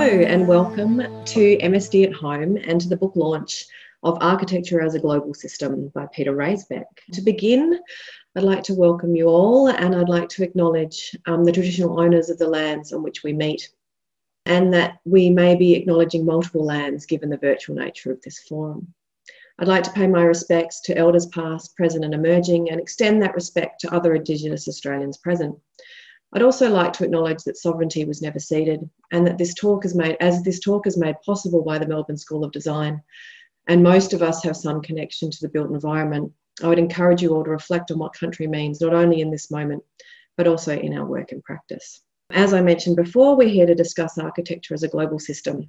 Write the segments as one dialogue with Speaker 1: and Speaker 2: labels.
Speaker 1: and welcome to MSD at Home and to the book launch of Architecture as a Global System by Peter RAISBECK. To begin, I'd like to welcome you all, and I'd like to acknowledge the traditional owners of the lands on which we meet, and that we may be acknowledging multiple lands given the virtual nature of this forum. I'd like to pay my respects to elders past, present and emerging, and extend that respect to other Indigenous Australians present. I'd also like to acknowledge that sovereignty was never ceded, and that this talk is made possible by the Melbourne School of Design, and most of us have some connection to the built environment. I would encourage you all to reflect on what country means, not only in this moment, but also in our work and practice. As I mentioned before, we're here to discuss architecture as a global system,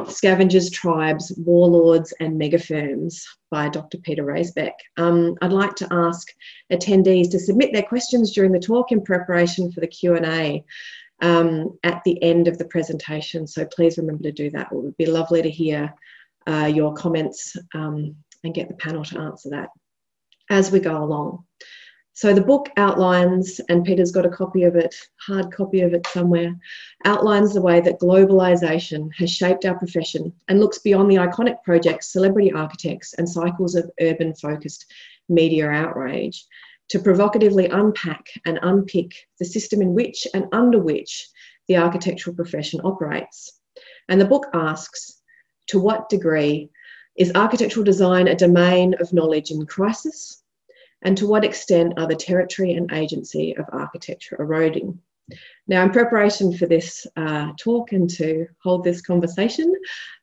Speaker 1: Scavengers, Tribes, Warlords and Megafirms by Dr. Peter RAISBECK. I'd like to ask attendees to submit their questions during the talk in preparation for the Q&A at the end of the presentation. So please remember to do that. It would be lovely to hear your comments and get the panel to answer that as we go along. So the book outlines, and Peter's got a copy of it, hard copy of it somewhere, outlines the way that globalisation has shaped our profession and looks beyond the iconic projects, celebrity architects and cycles of urban-focused media outrage to provocatively unpack and unpick the system in which and under which the architectural profession operates. And the book asks, to what degree is architectural design a domain of knowledge in crisis? And to what extent are the territory and agency of architecture eroding? Now, in preparation for this talk and to hold this conversation,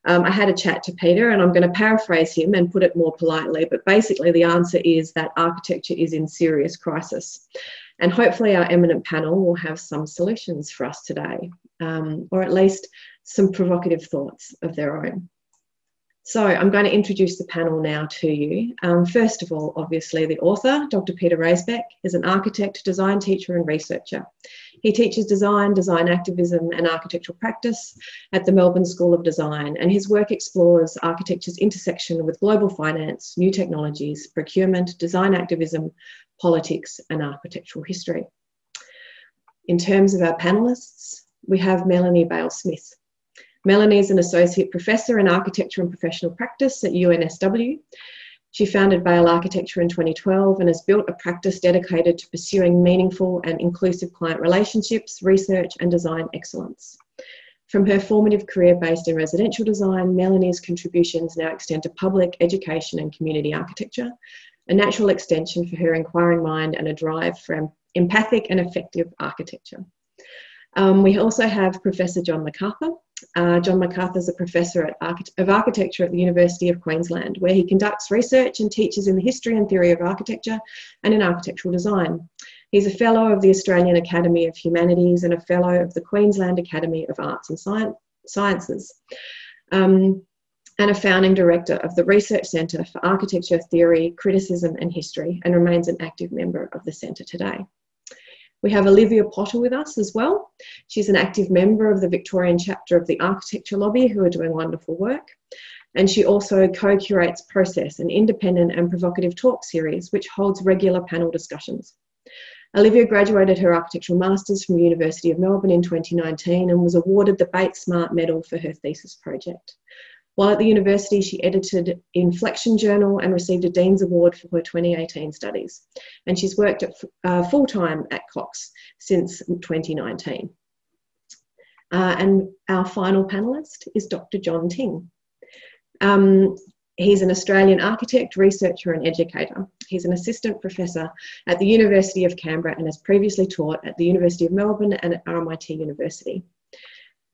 Speaker 1: I had a chat to Peter, and I'm going to paraphrase him and put it more politely, but basically the answer is that architecture is in serious crisis. And hopefully our eminent panel will have some solutions for us today, or at least some provocative thoughts of their own. So I'm going to introduce the panel now to you. First of all, obviously the author, Dr. Peter RAISBECK, is an architect, design teacher and researcher. He teaches design, design activism and architectural practice at the Melbourne School of Design, and his work explores architecture's intersection with global finance, new technologies, procurement, design activism, politics and architectural history. In terms of our panellists, we have Melanie Bale Smith. Melanie is an associate professor in architecture and professional practice at UNSW. She founded Bale Architecture in 2012 and has built a practice dedicated to pursuing meaningful and inclusive client relationships, research and design excellence. From her formative career based in residential design, Melanie's contributions now extend to public, education and community architecture, a natural extension for her inquiring mind and a drive for empathic and effective architecture. We also have Professor John Mccarthy. John Mccarthy is a professor of architecture at the University of Queensland, where he conducts research and teaches in the history and theory of architecture and in architectural design. He's a fellow of the Australian Academy of Humanities and a fellow of the Queensland Academy of Arts and Sciences, and a founding director of the Research Centre for Architecture, Theory, Criticism and History, and remains an active member of the centre today. We have Olivia Potter with us as well. She's an active member of the Victorian chapter of the Architecture Lobby, who are doing wonderful work. And she also co-curates Process, an independent and provocative talk series, which holds regular panel discussions. Olivia graduated her architectural masters from the University of Melbourne in 2019 and was awarded the Bates Smart Medal for her thesis project. While at the university, she edited Inflection Journal and received a Dean's Award for her 2018 studies. And she's worked at full-time at Cox since 2019. And our final panellist is Dr. John Ting. He's an Australian architect, researcher and educator. He's an assistant professor at the University of Canberra and has previously taught at the University of Melbourne and at RMIT University.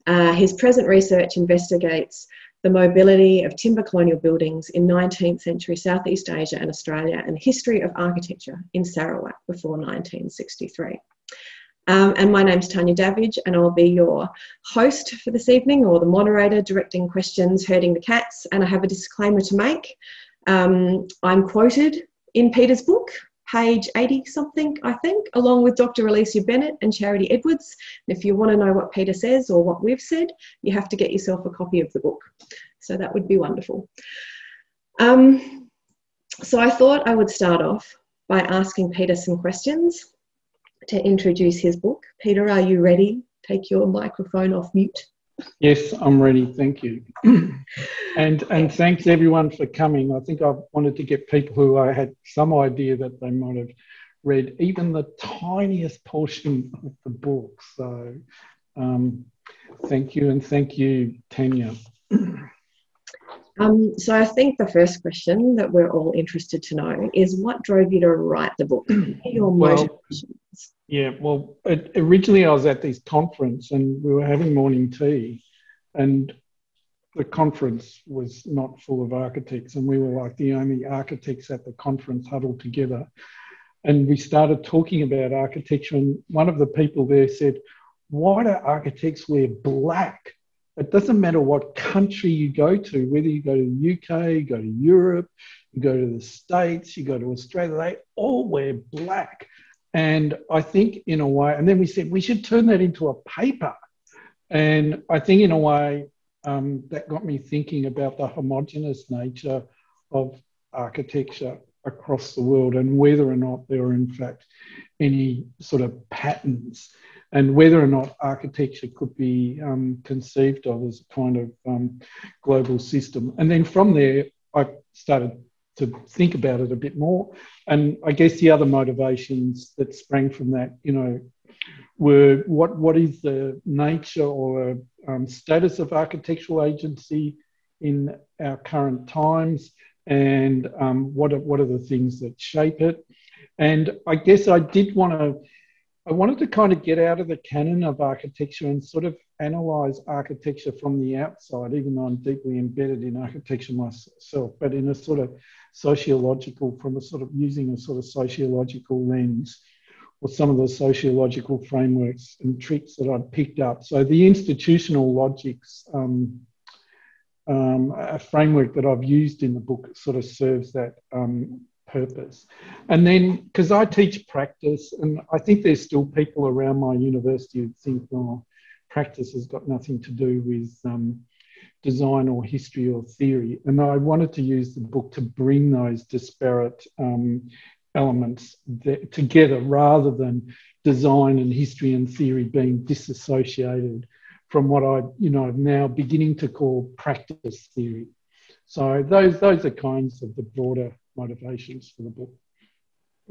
Speaker 1: His present research investigates the mobility of timber colonial buildings in 19th century Southeast Asia and Australia, and history of architecture in Sarawak before 1963. And my name's Tanya Davidge, and I'll be your host for this evening, or the moderator, directing questions, herding the cats, and I have a disclaimer to make. I'm quoted in Peter's book, page 80 something, I think, along with Dr. Alicia Bennett and Charity Edwards. And if you want to know what Peter says or what we've said, you have to get yourself a copy of the book. So that would be wonderful. So I thought I would start off by asking Peter some questions to introduce his book. Peter, are you ready? Take your microphone off mute.
Speaker 2: Yes, I'm ready. Thank you. And thanks everyone for coming. I think I wanted to get people who I had some idea that they might have read even the tiniest portion of the book. So thank you, and thank you, Tanya.
Speaker 1: So I think the first question that we're all interested to know is, what drove you to write the book? What are your motivations?
Speaker 2: Yeah, well, originally I was at this conference and we were having morning tea, and the conference was not full of architects, and we were like the only architects at the conference huddled together. And we started talking about architecture, and one of the people there said, "Why do architects wear black? It doesn't matter what country you go to, whether you go to the UK, you go to Europe, you go to the States, you go to Australia, they all wear black." And I think in a way, and then we said we should turn that into a paper. And I think in a way, that got me thinking about the homogenous nature of architecture across the world, and whether or not there are in fact any sort of patterns, and whether or not architecture could be conceived of as a kind of global system. And then from there, I started to think about it a bit more. And I guess the other motivations that sprang from that, were what is the nature or status of architectural agency in our current times, and what are the things that shape it. And I guess I wanted to kind of get out of the canon of architecture and sort of analyse architecture from the outside, even though I'm deeply embedded in architecture myself, but in a sort of sociological, using a sort of sociological lens, or some of the sociological frameworks and tricks that I'd picked up. So the institutional logics, a framework that I've used in the book, sort of serves that purpose. And then, because I teach practice, and I think there's still people around my university who think, oh, practice has got nothing to do with design or history or theory. And I wanted to use the book to bring those disparate elements together, rather than design and history and theory being disassociated from what I'm now beginning to call practice theory. So those are kinds of the broader motivations for the book.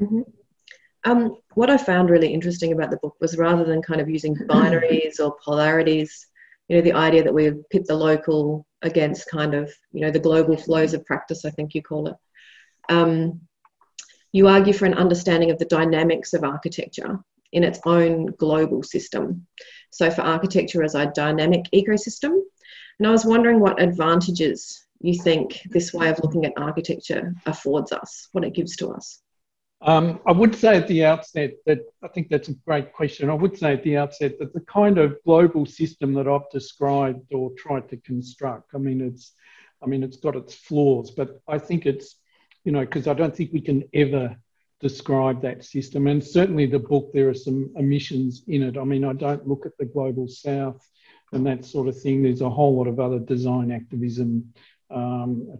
Speaker 1: Mm-hmm. What I found really interesting about the book was, rather than kind of using binaries or polarities, the idea that we pit the local against kind of, the global flows of practice, I think you call it. You argue for an understanding of the dynamics of architecture in its own global system. So for architecture as a dynamic ecosystem. And I was wondering what advantages you think this way of looking at architecture affords us, what it gives to us.
Speaker 2: I would say at the outset that I think that's a great question. I would say at the outset that the kind of global system that I've described or tried to construct, it's got its flaws, but I think it's, because I don't think we can ever describe that system. And certainly the book, there are some omissions in it. I don't look at the global south and that sort of thing. There's a whole lot of other design activism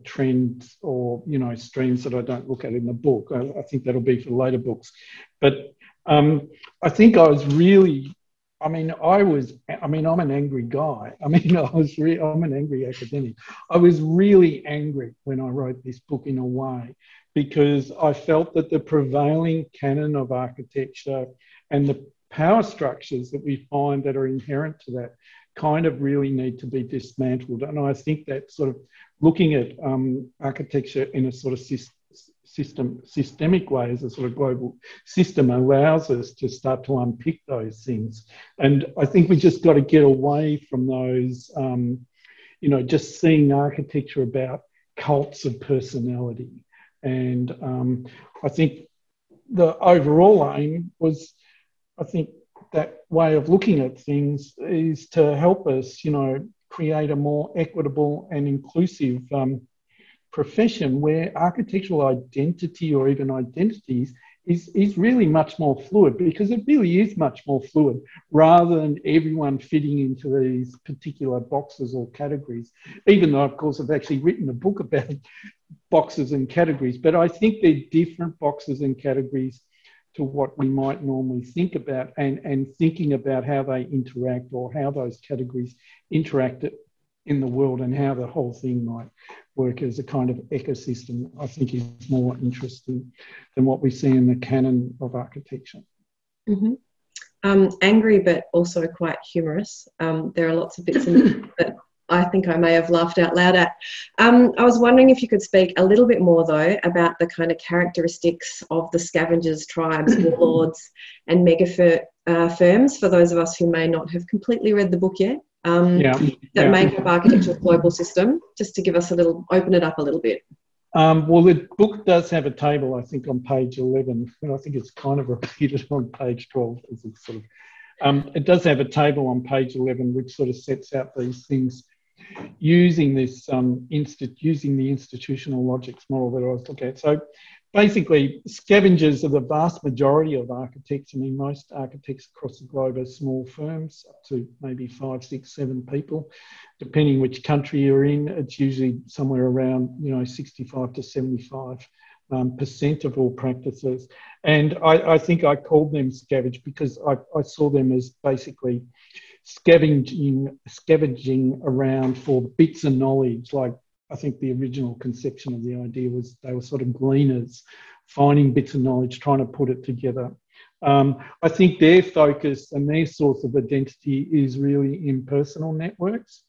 Speaker 2: trends or, streams that I don't look at in the book. I think that'll be for later books. But I think I was really, I'm an angry guy. I'm an angry academic. I was really angry when I wrote this book, in a way, because I felt that the prevailing canon of architecture and the power structures that we find that are inherent to that kind of really need to be dismantled. And I think that sort of looking at architecture in a sort of systemic way, as a sort of global system, allows us to start to unpick those things. And I think we just got to get away from those, just seeing architecture about cults of personality. And I think the overall aim was, that way of looking at things is to help us, create a more equitable and inclusive profession where architectural identity, or even identities, is really much more fluid, because it really is much more fluid, rather than everyone fitting into these particular boxes or categories. Even though, of course, I've actually written a book about boxes and categories, but I think they're different boxes and categories to what we might normally think about, and thinking about how they interact, or how those categories interact in the world, and how the whole thing might work as a kind of ecosystem, I think is more interesting than what we see in the canon of architecture.
Speaker 1: Mm-hmm. Angry, but also quite humorous. There are lots of bits in it that I think I may have laughed out loud at. I was wondering if you could speak a little bit more, though, about the kind of characteristics of the Scavengers, tribes, Warlords, and Megafirms, for those of us who may not have completely read the book yet, that make up architecture's global system, just to give us open it up a little bit.
Speaker 2: Well, the book does have a table, I think, on page 11, and I think it's kind of repeated on page 12. As it's sort of, it does have a table on page 11 which sort of sets out these things using this using the institutional logics model that I was looking at. So basically, scavengers are the vast majority of architects. I mean, most architects across the globe are small firms, up to maybe 5, 6, 7 people. Depending which country you're in, it's usually somewhere around 65 to 75% of all practices. And I think I called them scavenge because I saw them as basically scavenging around for bits of knowledge. Like, I think the original conception of the idea was they were sort of gleaners, finding bits of knowledge, trying to put it together. I think their focus and their source of identity is really impersonal networks.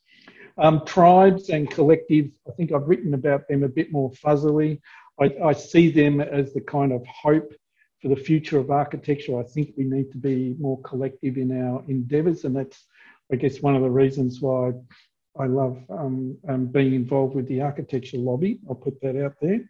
Speaker 2: Tribes and collectives, I think I've written about them a bit more fuzzily. I see them as the kind of hope for the future of architecture. I think we need to be more collective in our endeavours, and that's, I guess, one of the reasons why I love being involved with the architecture lobby. I'll put that out there.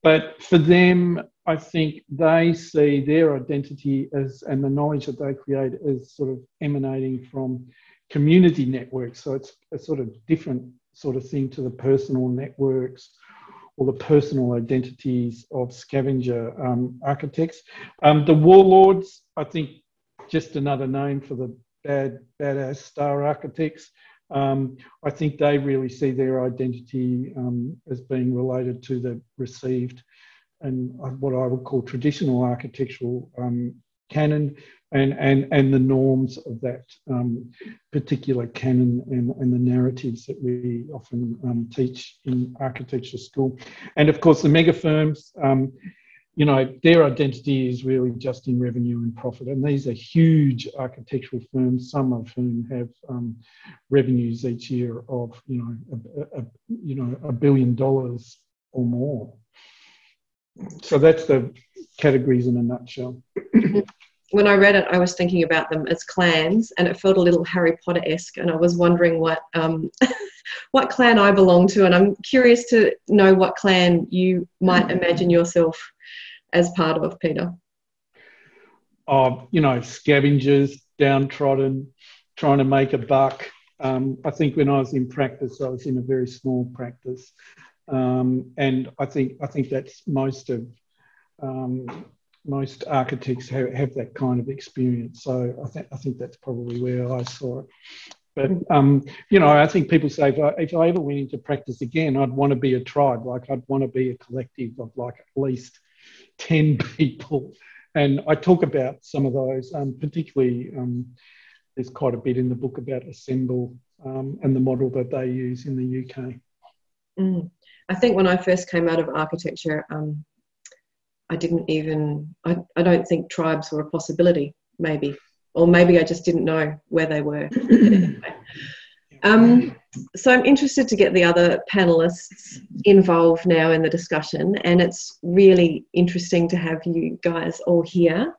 Speaker 2: But for them, I think they see their identity as, and the knowledge that they create, as sort of emanating from community networks. So it's a sort of different sort of thing to the personal networks or the personal identities of scavenger architects. The Warlords, I think, just another name for the badass star architects. I think they really see their identity as being related to the received and what I would call traditional architectural canon and the norms of that particular canon and the narratives that we often teach in architecture school. And of course, the megafirms, their identity is really just in revenue and profit. And these are huge architectural firms, some of whom have revenues each year of, $1 billion or more. So that's the categories in a nutshell.
Speaker 1: When I read it, I was thinking about them as clans, and it felt a little Harry Potter-esque, and I was wondering what what clan I belong to, and I'm curious to know what clan you might imagine yourself as part of, Peter.
Speaker 2: Scavengers, downtrodden, trying to make a buck. I think when I was in practice, I was in a very small practice, and I think that's most architects have that kind of experience. So I think that's probably where I saw it. But, I think people say if I ever went into practice again, I'd want to be a tribe. Like, I'd want to be a collective of like at least 10 people. And I talk about some of those, particularly there's quite a bit in the book about Assemble and the model that they use in the UK.
Speaker 1: I think when I first came out of architecture, I don't think tribes were a possibility, maybe. Or maybe I just didn't know where they were. So I'm interested to get the other panellists involved now in the discussion, and it's really interesting to have you guys all here.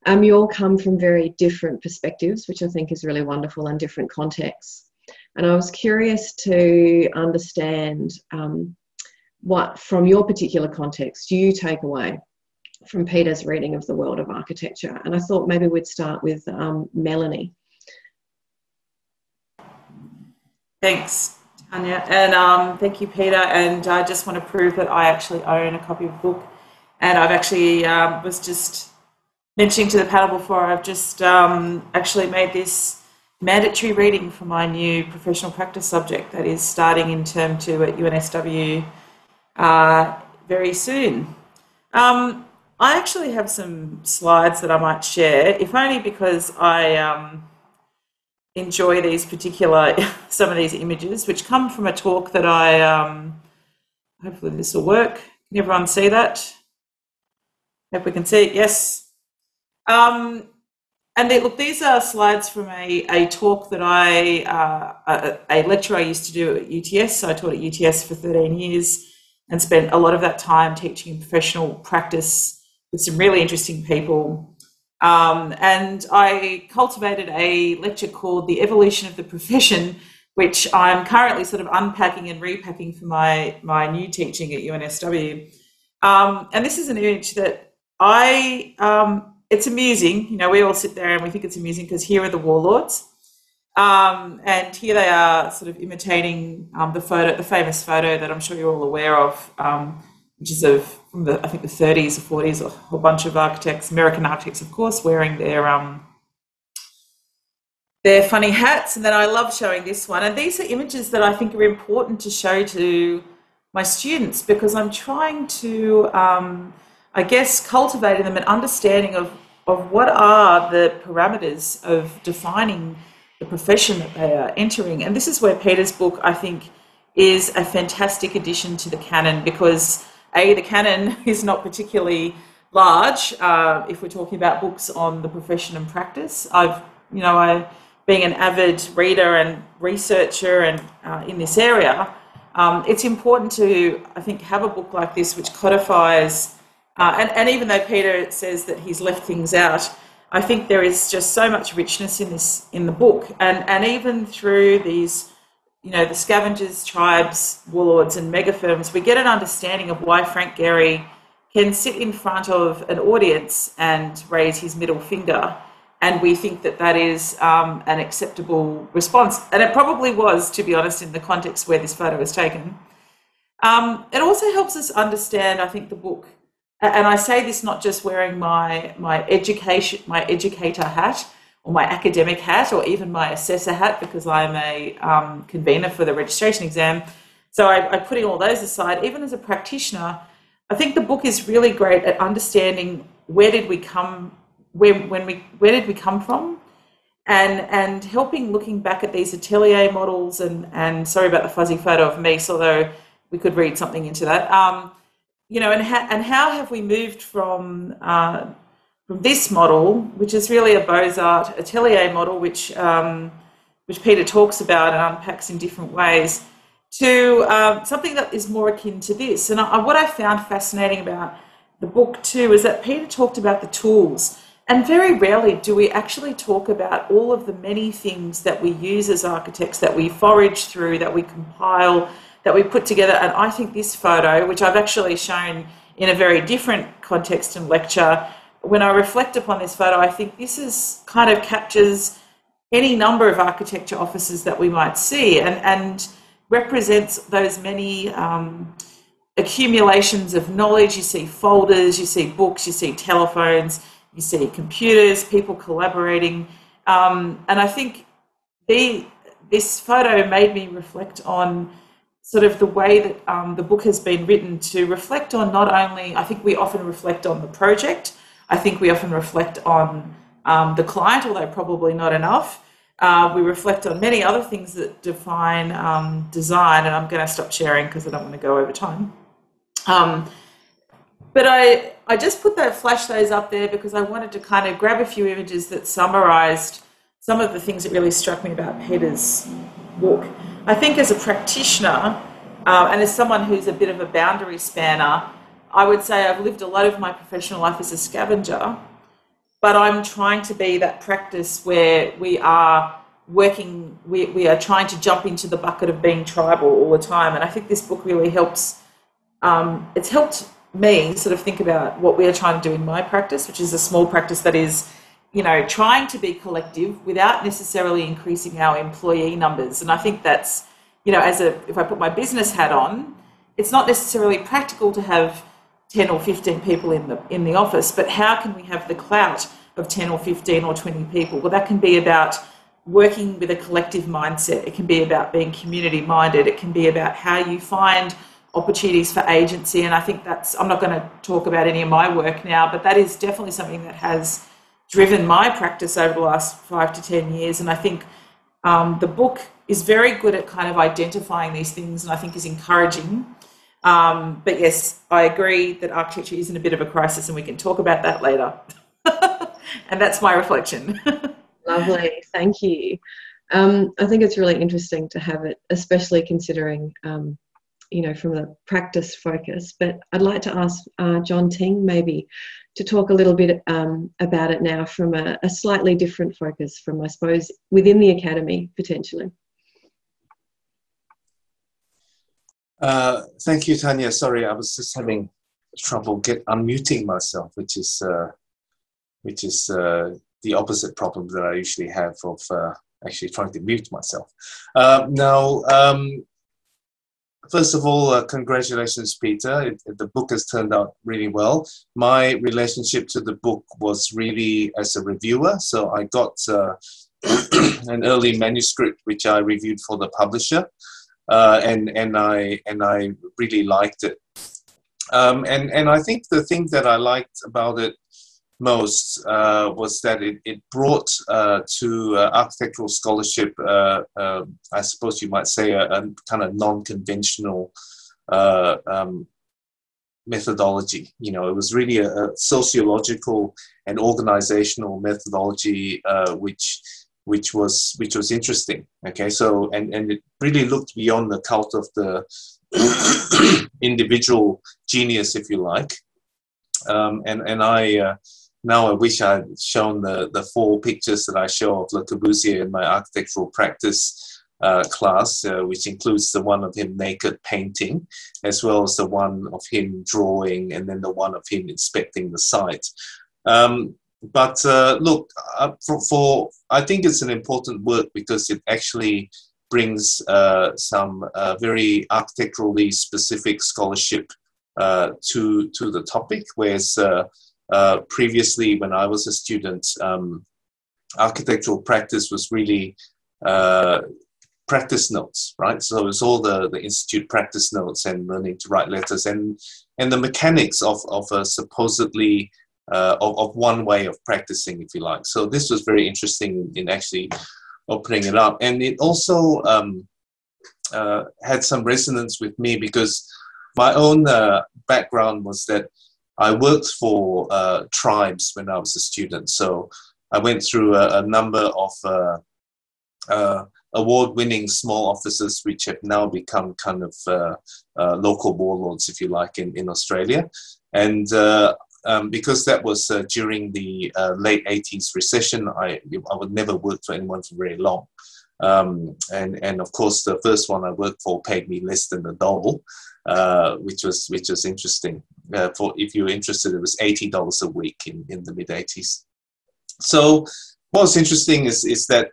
Speaker 1: You all come from very different perspectives, which I think is really wonderful, and different contexts. And I was curious to understand what, from your particular context, do you take away from Peter's reading of the world of architecture? And I thought maybe we'd start with Melanie.
Speaker 3: Thanks, Tanya, and thank you, Peter. And I just want to prove that I actually own a copy of the book, and I've actually was just mentioning to the panel before, I've just actually made this mandatory reading for my new professional practice subject that is starting in term 2 at UNSW very soon. I actually have some slides that I might share, if only because I enjoy these particular, some of these images, which come from a talk that I, hopefully this will work. Can everyone see that? Hope we can see it, yes. And look, these are slides from a talk that a lecture I used to do at UTS. So I taught at UTS for 13 years and spent a lot of that time teaching in professional practice with some really interesting people. And I cultivated a lecture called The Evolution of the Profession, which I'm currently sort of unpacking and repacking for my new teaching at UNSW. And this is an image that it's amusing. You know, we all sit there and we think it's amusing because here are the Warlords. And here they are sort of imitating the famous photo that I'm sure you're all aware of, which is from I think the 30s or 40s, a whole bunch of architects, American architects, of course, wearing their funny hats. And then I love showing this one. And these are images that I think are important to show to my students because I'm trying to, I guess, cultivate in them an understanding of what are the parameters of defining the profession that they are entering. And this is where Peter's book, I think, is a fantastic addition to the canon because, A, the canon is not particularly large if we're talking about books on the profession and practice. Being an avid reader and researcher and in this area, it's important to, I think, have a book like this which codifies, and even though Peter says that he's left things out, I think there is just so much richness in the book, and even through these, the Scavengers, tribes, Warlords and Megafirms, we get an understanding of why Frank Gehry can sit in front of an audience and raise his middle finger, and we think that that is an acceptable response. And it probably was, to be honest, in the context where this photo was taken. It also helps us understand, I think, the book, and I say this not just wearing my educator hat or my academic hat or even my assessor hat because I'm a convener for the registration exam. So I'm putting all those aside. Even as a practitioner, I think the book is really great at understanding where did we come from, and helping looking back at these atelier models and sorry about the fuzzy photo of me, although we could read something into that. And how have we moved from this model, which is really a Beaux-Arts atelier model, which Peter talks about and unpacks in different ways, to something that is more akin to this. And what I found fascinating about the book too is that Peter talked about the tools, and very rarely do we actually talk about all of the many things that we use as architects, that we forage through, that we compile, that we put together. And I think this photo, which I've actually shown in a very different context and lecture, when I reflect upon this photo, I think this is kind of captures any number of architecture offices that we might see and represents those many accumulations of knowledge. You see folders, you see books, you see telephones, you see computers, people collaborating. And I think this photo made me reflect on sort of the way that the book has been written, to reflect on not only, I think we often reflect on the project, I think we often reflect on the client, although probably not enough. We reflect on many other things that define design, and I'm going to stop sharing because I don't want to go over time. But I just flashed those up there because I wanted to kind of grab a few images that summarised some of the things that really struck me about Peter's book. I think as a practitioner and as someone who's a bit of a boundary spanner, I would say I've lived a lot of my professional life as a scavenger, but I'm trying to be that practice where we are working, we are trying to jump into the bucket of being tribal all the time. And I think this book really helps, it's helped me sort of think about what we are trying to do in my practice, which is a small practice that is, trying to be collective without necessarily increasing our employee numbers. And I think that's, if I put my business hat on, it's not necessarily practical to have 10 or 15 people in the office, but how can we have the clout of 10 or 15 or 20 people? Well, that can be about working with a collective mindset. It can be about being community minded. It can be about how you find opportunities for agency. And I think I'm not going to talk about any of my work now, but that is definitely something that has driven my practice over the last 5 to 10 years. And I think the book is very good at kind of identifying these things, and I think is encouraging. But yes, I agree that architecture is in a bit of a crisis, and we can talk about that later. And that's my reflection.
Speaker 1: Lovely, thank you. I think it's really interesting to have it, especially considering, you know, from the practice focus. But I'd like to ask John Ting maybe to talk a little bit about it now from a slightly different focus from, I suppose, within the academy, potentially.
Speaker 4: Thank you, Tanya. Sorry, I was just having trouble unmuting myself, which is the opposite problem that I usually have of actually trying to mute myself. First of all, congratulations, Peter. The book has turned out really well. My relationship to the book was really as a reviewer. So I got an early manuscript which I reviewed for the publisher, and I really liked it. And I think the thing that I liked about it most was that it brought to architectural scholarship, I suppose you might say, a kind of non-conventional methodology. You know, it was really a sociological and organizational methodology, which was interesting. Okay, so and it really looked beyond the cult of the individual genius, if you like, Now I wish I'd shown the 4 pictures that I show of Le Corbusier in my architectural practice class, which includes the one of him naked painting, as well as the one of him drawing, and then the one of him inspecting the site. Look, I think it's an important work because it actually brings some very architecturally specific scholarship to the topic, whereas previously, when I was a student, architectural practice was really practice notes, right? So it was all the institute practice notes and learning to write letters and the mechanics of a supposedly of one way of practicing, if you like. So this was very interesting in actually opening it up, and it also had some resonance with me because my own background was that I worked for tribes when I was a student. So I went through a number of award-winning small offices, which have now become kind of local warlords, if you like, in Australia. And because that was during the late 80s recession, I would never work for anyone for very long. And of course, the first one I worked for paid me less than $1, which was interesting. For if you're interested, it was $80 a week in the mid 80s. So what's interesting is that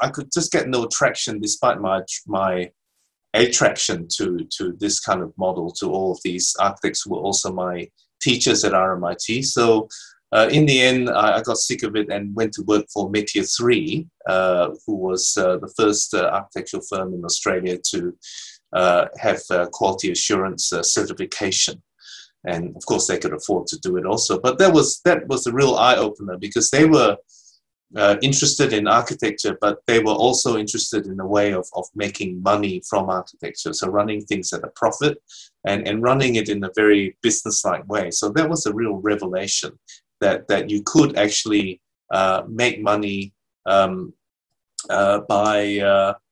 Speaker 4: I could just get no traction despite my attraction to this kind of model, to all of these architects who were also my teachers at RMIT. So in the end, I got sick of it and went to work for Metier 3, who was the first architectural firm in Australia to have quality assurance certification. And of course, they could afford to do it also. But that was a real eye-opener because they were interested in architecture, but they were also interested in a way of making money from architecture. So running things at a profit and running it in a very business-like way. So that was a real revelation that you could actually make money by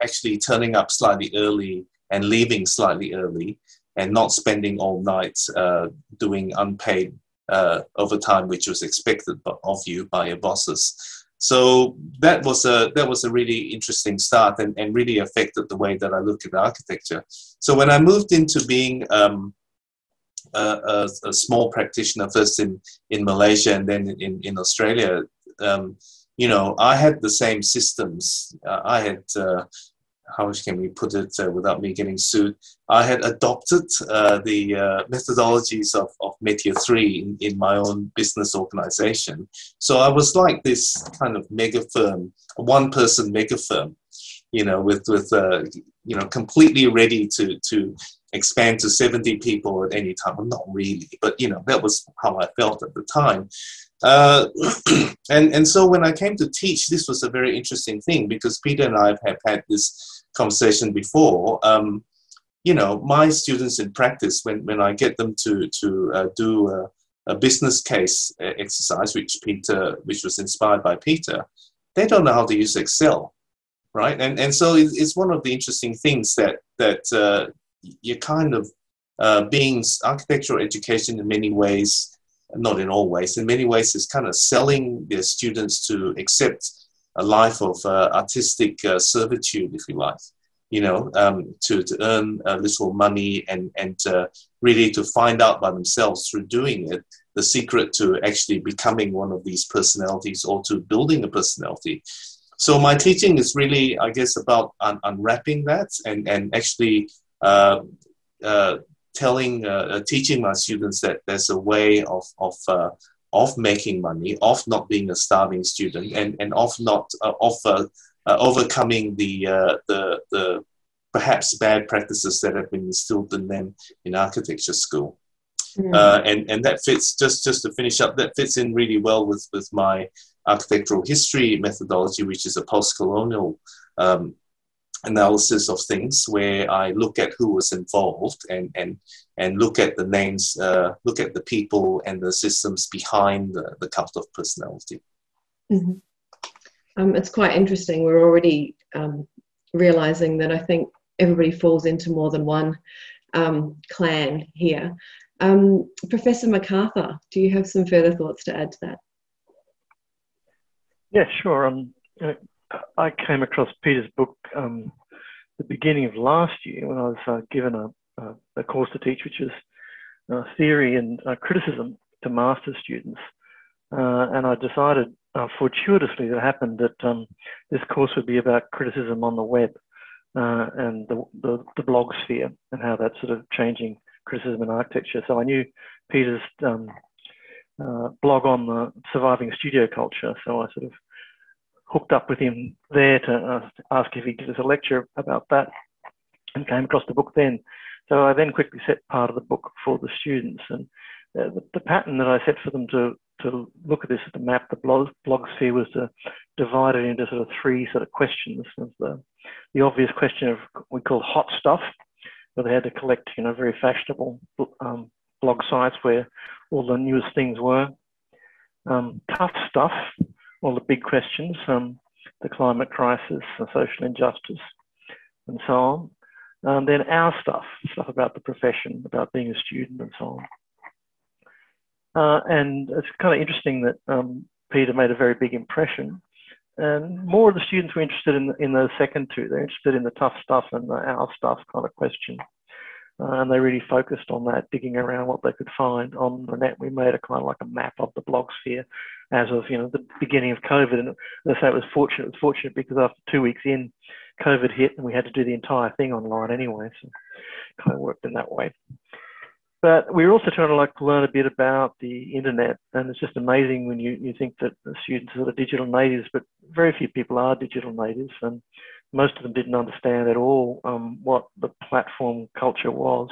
Speaker 4: actually turning up slightly early and leaving slightly early, and not spending all night doing unpaid overtime, which was expected of you by your bosses. So that was a really interesting start and really affected the way that I look at architecture. So when I moved into being a small practitioner, first in Malaysia and then in Australia, you know, I had the same systems. I had how can we put it without me getting sued? I had adopted the methodologies of Metier 3 in my own business organization. So I was like this kind of mega firm, a one-person mega firm, you know, with you know, completely ready to expand to 70 people at any time. Well, not really, but that was how I felt at the time. And so when I came to teach, this was a very interesting thing, because Peter and I have had this conversation before. My students in practice, when I get them to do a business case exercise, which was inspired by Peter, they don't know how to use Excel, right? And so it's one of the interesting things that you kind of being architectural education in many ways, not in all ways, in many ways is kind of selling their students to accept a life of artistic servitude, if you like, to earn a little money and really to find out by themselves through doing it the secret to actually becoming one of these personalities or to building a personality. So my teaching is really, I guess, about unwrapping that and actually teaching my students that there's a way of making money, of not being a starving student, and of not overcoming the perhaps bad practices that have been instilled in them in architecture school. And that fits, just to finish up, that fits in really well with my architectural history methodology, which is a post-colonial analysis of things, where I look at who was involved and look at the names, look at the people and the systems behind the cult of personality.
Speaker 1: Mm-hmm. It's quite interesting. We're already realising that I think everybody falls into more than one clan here. Professor Mccarthy, do you have some further thoughts to add to that?
Speaker 5: Yeah, sure. I came across Peter's book the beginning of last year when I was given a course to teach, which is theory and criticism to master's students. And I decided fortuitously that it happened that this course would be about criticism on the web and the blog sphere and how that's sort of changing criticism in architecture. So I knew Peter's blog on the surviving studio culture. So I sort of hooked up with him there to ask if he'd give us a lecture about that, and came across the book then. So I then quickly set part of the book for the students, and the pattern that I set for them to look at this, to map the blog sphere, was to divide it into sort of three sort of questions. There's the obvious question of we call hot stuff, where they had to collect very fashionable blog sites where all the newest things were. Tough stuff, all the big questions, the climate crisis, the social injustice, and so on. And then our stuff about the profession, about being a student, and so on. And it's kind of interesting that Peter made a very big impression. And more of the students were interested in those second two. They're interested in the tough stuff and the our stuff kind of question. And they really focused on that, digging around what they could find on the net. We made a kind of like a map of the blog sphere as of the beginning of COVID. And as I say, it was fortunate because after 2 weeks in, COVID hit and we had to do the entire thing online anyway. So it kind of worked in that way. But we were also trying to learn a bit about the internet. And it's just amazing when you think that the students are sort of digital natives, but very few people are digital natives. And most of them didn't understand at all what the platform culture was.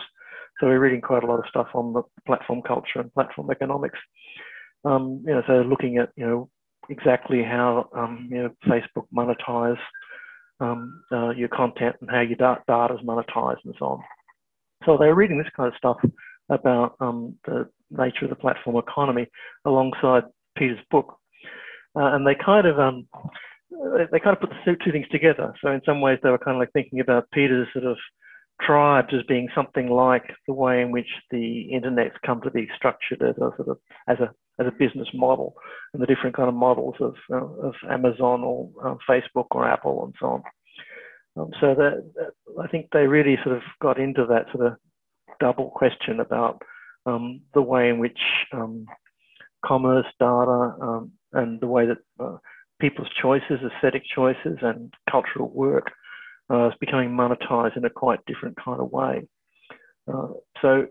Speaker 5: So we're reading quite a lot of stuff on the platform culture and platform economics. So looking at exactly how Facebook monetize your content and how your data is monetized and so on. So they were reading this kind of stuff about the nature of the platform economy alongside Peter's book, and they kind of put the two things together. So in some ways they were kind of like thinking about Peter's sort of tribes as being something like the way in which the internet's come to be structured as a sort of as a business model, and the different kind of models of Amazon or Facebook or Apple and so on. So that I think they really sort of got into that sort of double question about the way in which commerce, data, and the way that people's choices, aesthetic choices, and cultural work is becoming monetized in a quite different kind of way. So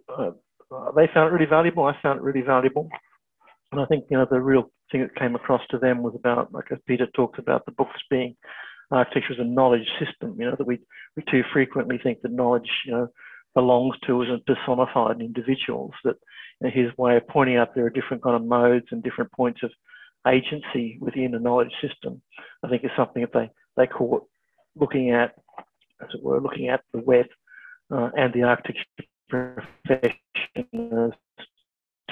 Speaker 5: they found it really valuable. I found it really valuable. And I think, the real thing that came across to them was about, like as Peter talks about, the books being architecture as a knowledge system, that we too frequently think that knowledge, belongs to isn't personified in individuals, that his way of pointing out there are different kind of modes and different points of agency within a knowledge system, I think is something that they call looking at, as it were, looking at the web and the architecture profession as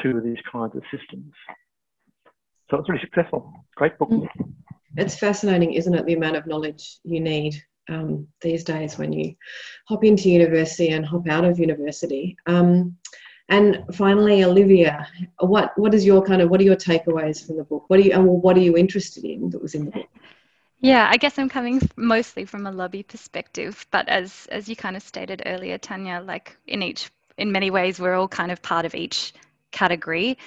Speaker 5: two of these kinds of systems. So it's really successful. Great book.
Speaker 1: It's fascinating, isn't it, the amount of knowledge you need these days when you hop into university and hop out of university. And finally, Olivia, what are your takeaways from the book? What are you interested in that was in the book?
Speaker 6: Yeah, I guess I'm coming mostly from a lobby perspective, but as you kind of stated earlier, Tanya, like in many ways, we're all kind of part of each category.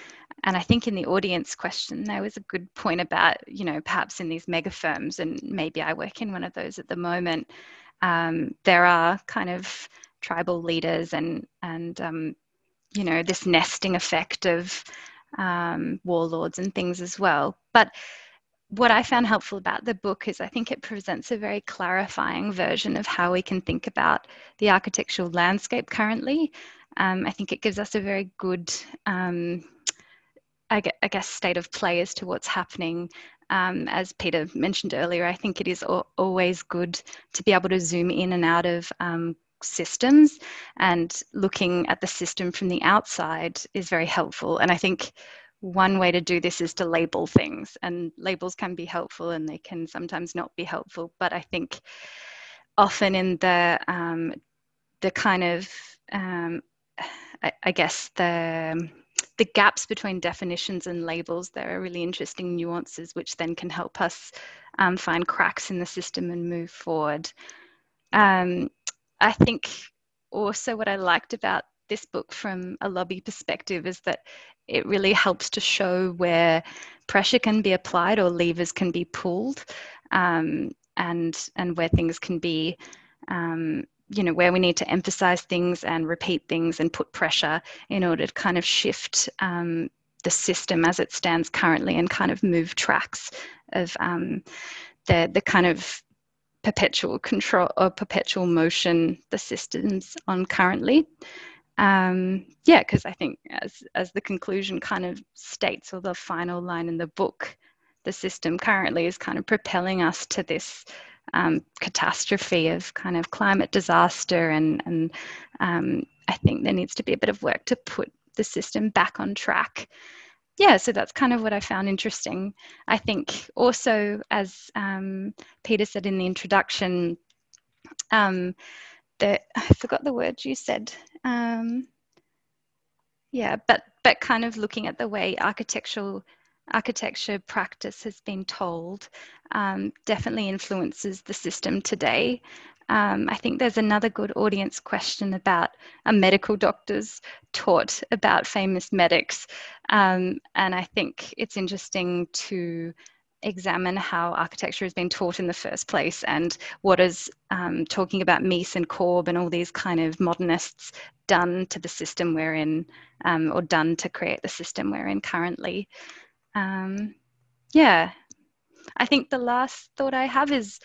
Speaker 6: And I think in the audience question, there was a good point about, perhaps in these megafirms, and maybe I work in one of those at the moment, there are kind of tribal leaders and this nesting effect of warlords and things as well. But what I found helpful about the book is I think it presents a very clarifying version of how we can think about the architectural landscape currently. I think it gives us a very good, I guess, state of play as to what's happening. As Peter mentioned earlier, I think it is always good to be able to zoom in and out of systems, and looking at the system from the outside is very helpful. And I think one way to do this is to label things, and labels can be helpful and they can sometimes not be helpful. But I think often in the kind of, I guess, the gaps between definitions and labels, there are really interesting nuances which then can help us find cracks in the system and move forward. I think also what I liked about this book from a lobby perspective is that it really helps to show where pressure can be applied or levers can be pulled, and where things can be, where we need to emphasize things and repeat things and put pressure in order to kind of shift the system as it stands currently and kind of move tracks of the kind of perpetual control or perpetual motion the system's on currently. Because I think as the conclusion kind of states, or the final line in the book, the system currently is kind of propelling us to this catastrophe of kind of climate disaster, and I think there needs to be a bit of work to put the system back on track. Yeah, so that's kind of what I found interesting. I think also, as Peter said in the introduction, I forgot the word you said. But kind of looking at the way architecture practice has been told definitely influences the system today. I think there's another good audience question about medical doctors taught about famous medics. And I think it's interesting to examine how architecture has been taught in the first place, and what is talking about Mies and Korb and all these kind of modernists done to the system we're in, or done to create the system we're in currently. I think the last thought I have is,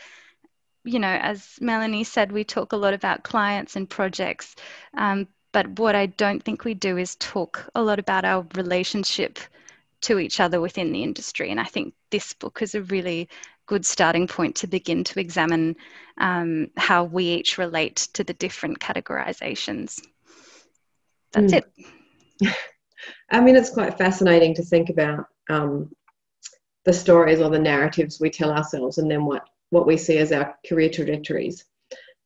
Speaker 6: as Melanie said, we talk a lot about clients and projects, but what I don't think we do is talk a lot about our relationship to each other within the industry. And I think this book is a really good starting point to begin to examine how we each relate to the different categorizations. That's it.
Speaker 1: I mean, it's quite fascinating to think about the stories or the narratives we tell ourselves, and then what we see as our career trajectories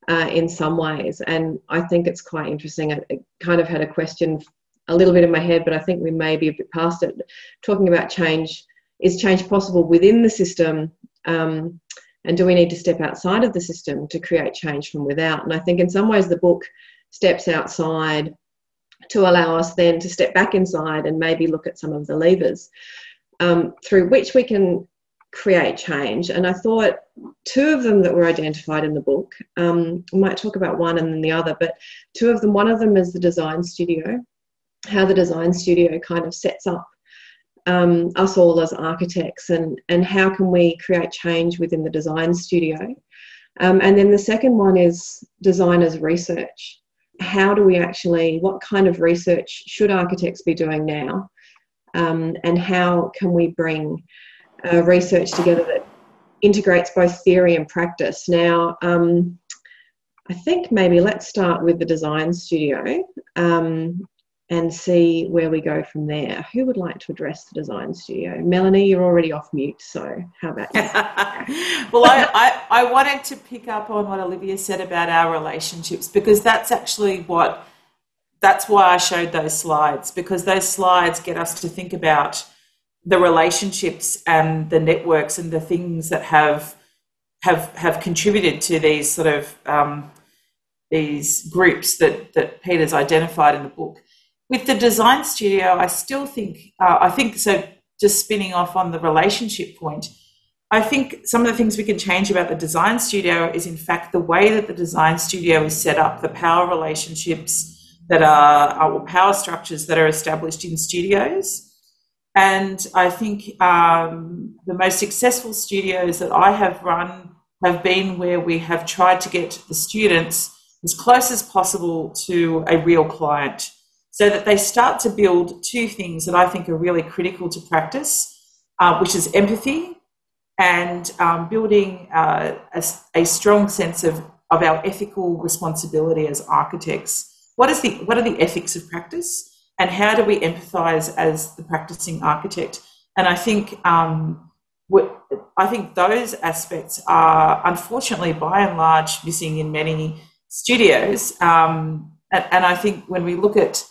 Speaker 1: in some ways. And I think it's quite interesting. I kind of had a question a little bit in my head, but I think we may be a bit past it, talking about change. Is change possible within the system? And do we need to step outside of the system to create change from without? And I think in some ways the book steps outside to allow us then to step back inside and maybe look at some of the levers through which we can create change. And I thought two of them that were identified in the book, we might talk about one and then the other, but two of them, one of them is the design studio, how the design studio kind of sets up us all as architects, and how can we create change within the design studio. And then the second one is designers research. how do we actually, what kind of research should architects be doing now, and how can we bring research together that integrates both theory and practice. Now, I think maybe let's start with the design studio and see where we go from there. Who would like to address the design studio? Melanie, you're already off mute, so how about you?
Speaker 3: Well, I wanted to pick up on what Olivia said about our relationships, because that's actually that's why I showed those slides, because those slides get us to think about the relationships and the networks and the things that have contributed to these sort of these groups that Peter's identified in the book. With the design studio, I still think, I think, so just spinning off on the relationship point, I think some of the things we can change about the design studio is, in fact, the way that the design studio is set up, the power relationships that are or power structures that are established in studios. And I think the most successful studios that I have run have been where we have tried to get the students as close as possible to a real client, so that they start to build two things that I think are really critical to practice, which is empathy and building a strong sense of our ethical responsibility as architects. What are the ethics of practice, and how do we empathise as the practicing architect? And I think those aspects are unfortunately by and large missing in many studios. And I think when we look at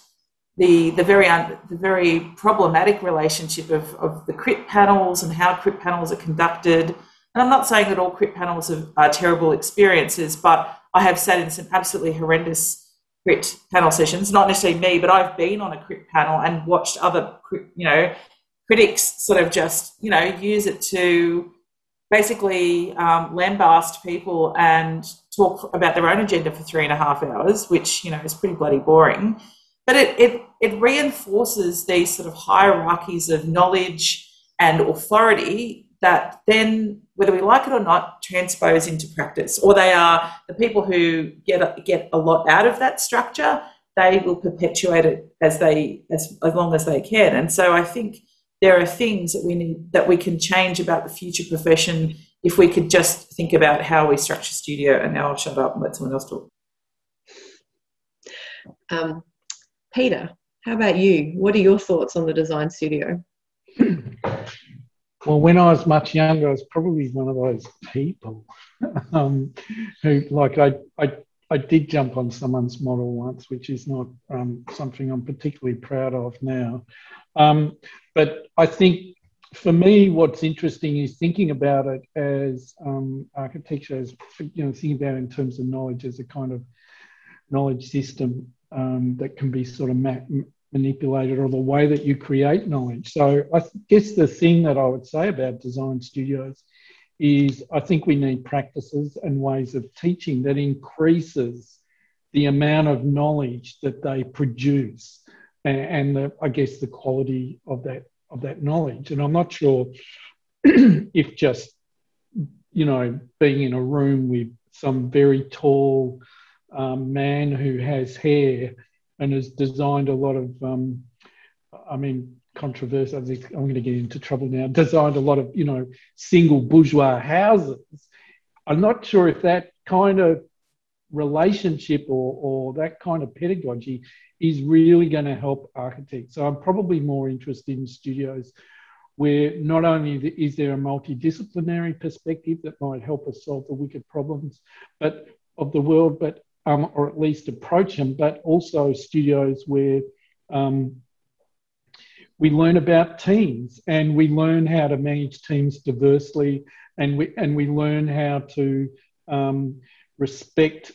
Speaker 3: the very problematic relationship of the crit panels and how crit panels are conducted, and I'm not saying that all crit panels are terrible experiences, but I have sat in some absolutely horrendous crit panel sessions, not necessarily me, but I've been on a crit panel and watched other critics sort of just use it to basically lambast people and talk about their own agenda for 3.5 hours, which is pretty bloody boring. But it reinforces these sort of hierarchies of knowledge and authority that then, whether we like it or not, transpose into practice. Or they are the people who get a lot out of that structure. They will perpetuate it as long as they can. And so I think there are things that we can change about the future profession if we could just think about how we structure studio. And now I'll shut up and let someone else talk.
Speaker 1: Peter, how about you? What are your thoughts on the design studio?
Speaker 2: Well, when I was much younger, I was probably one of those people who, like, I did jump on someone's model once, which is not something I'm particularly proud of now. But I think for me, what's interesting is thinking about it as architecture, as thinking about it in terms of knowledge as a kind of knowledge system that can be sort of manipulated, or the way that you create knowledge. So I guess the thing that I would say about design studios is I think we need practices and ways of teaching that increases the amount of knowledge that they produce and I guess the quality of that knowledge. And I'm not sure if just, being in a room with some very tall man who has hair and has designed a lot of, controversy, I'm going to get into trouble now, designed a lot of, single bourgeois houses. I'm not sure if that kind of relationship or that kind of pedagogy is really going to help architects. So I'm probably more interested in studios where not only is there a multidisciplinary perspective that might help us solve the wicked problems of the world, but or at least approach them, but also studios where we learn about teams and we learn how to manage teams diversely, and we learn how to respect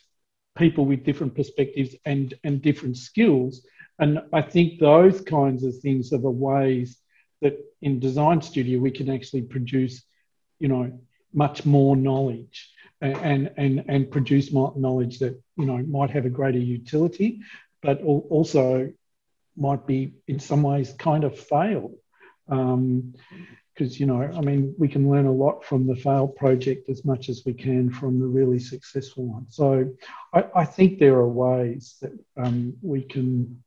Speaker 2: people with different perspectives and different skills. And I think those kinds of things are the ways that in design studio we can actually produce, much more knowledge and produce more knowledge that, might have a greater utility, but also might be in some ways kind of fail. because, I mean, we can learn a lot from the failed project as much as we can from the really successful one. So I think there are ways that we can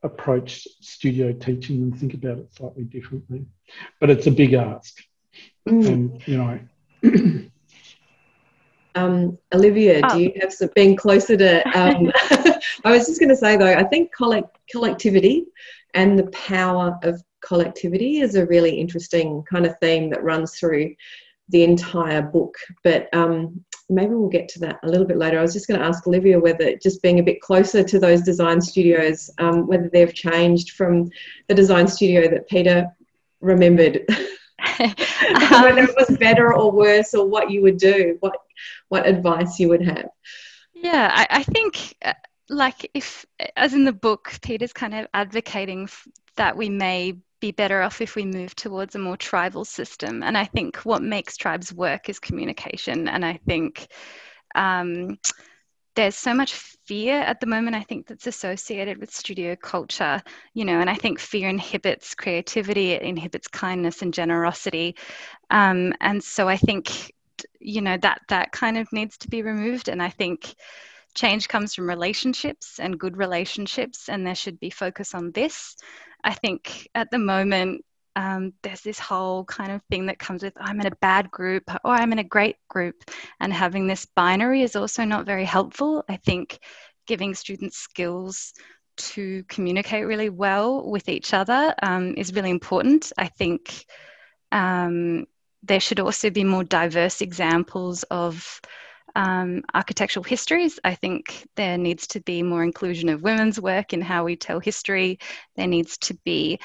Speaker 2: approach studio teaching and think about it slightly differently. But it's a big ask. And,
Speaker 1: Olivia, do you have some, being closer to, I was just going to say though, I think collectivity and the power of collectivity is a really interesting kind of theme that runs through the entire book, but maybe we'll get to that a little bit later. I was just going to ask Olivia whether, just being a bit closer to those design studios, whether they've changed from the design studio that Peter remembered, whether it was better or worse, or what you would do, what advice you would have.
Speaker 6: Yeah, I think like if, as in the book, Peter's kind of advocating that we may be better off if we move towards a more tribal system. And I think what makes tribes work is communication. And I think there's so much fear at the moment, I think, that's associated with studio culture, and I think fear inhibits creativity, it inhibits kindness and generosity. And so I think, that kind of needs to be removed. And I think change comes from relationships and good relationships, and there should be focus on this. I think at the moment, there's this whole kind of thing that comes with, I'm in a bad group or I'm in a great group, and having this binary is also not very helpful. I think giving students skills to communicate really well with each other is really important. I think there should also be more diverse examples of architectural histories. I think there needs to be more inclusion of women's work in how we tell history. There needs to be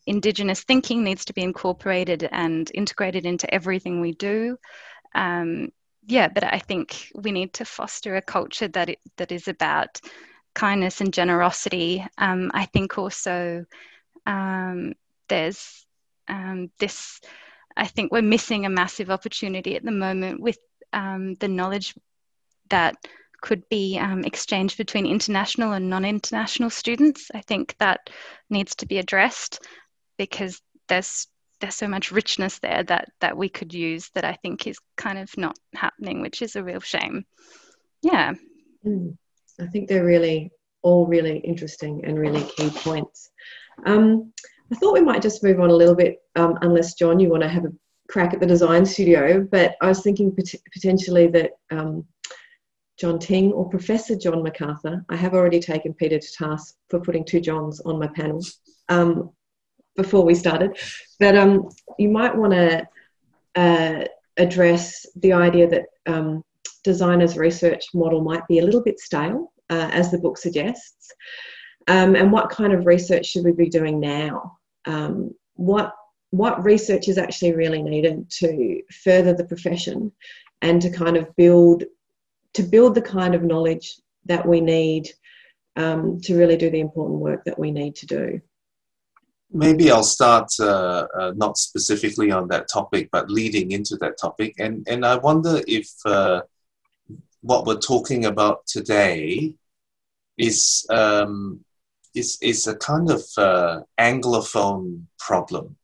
Speaker 6: Indigenous thinking needs to be incorporated and integrated into everything we do. But I think we need to foster a culture that is about kindness and generosity. I think also there's this, I think we're missing a massive opportunity at the moment with the knowledge that could be exchanged between international and non-international students. I think that needs to be addressed, because there's so much richness there that we could use that I think is kind of not happening, which is a real shame. Yeah.
Speaker 1: I think they're all really interesting and really key points. I thought we might just move on a little bit, unless, John, you want to have a crack at the design studio, but I was thinking potentially that John Ting or Professor John Mccarthy, I have already taken Peter to task for putting 2 Johns on my panel before we started, but you might want to address the idea that designers' research model might be a little bit stale, as the book suggests, and what kind of research should we be doing now? What research is actually really needed to further the profession and to kind of build the kind of knowledge that we need to really do the important work that we need to do?
Speaker 4: Maybe I'll start not specifically on that topic, but leading into that topic. And I wonder if what we're talking about today is a kind of Anglophone problem.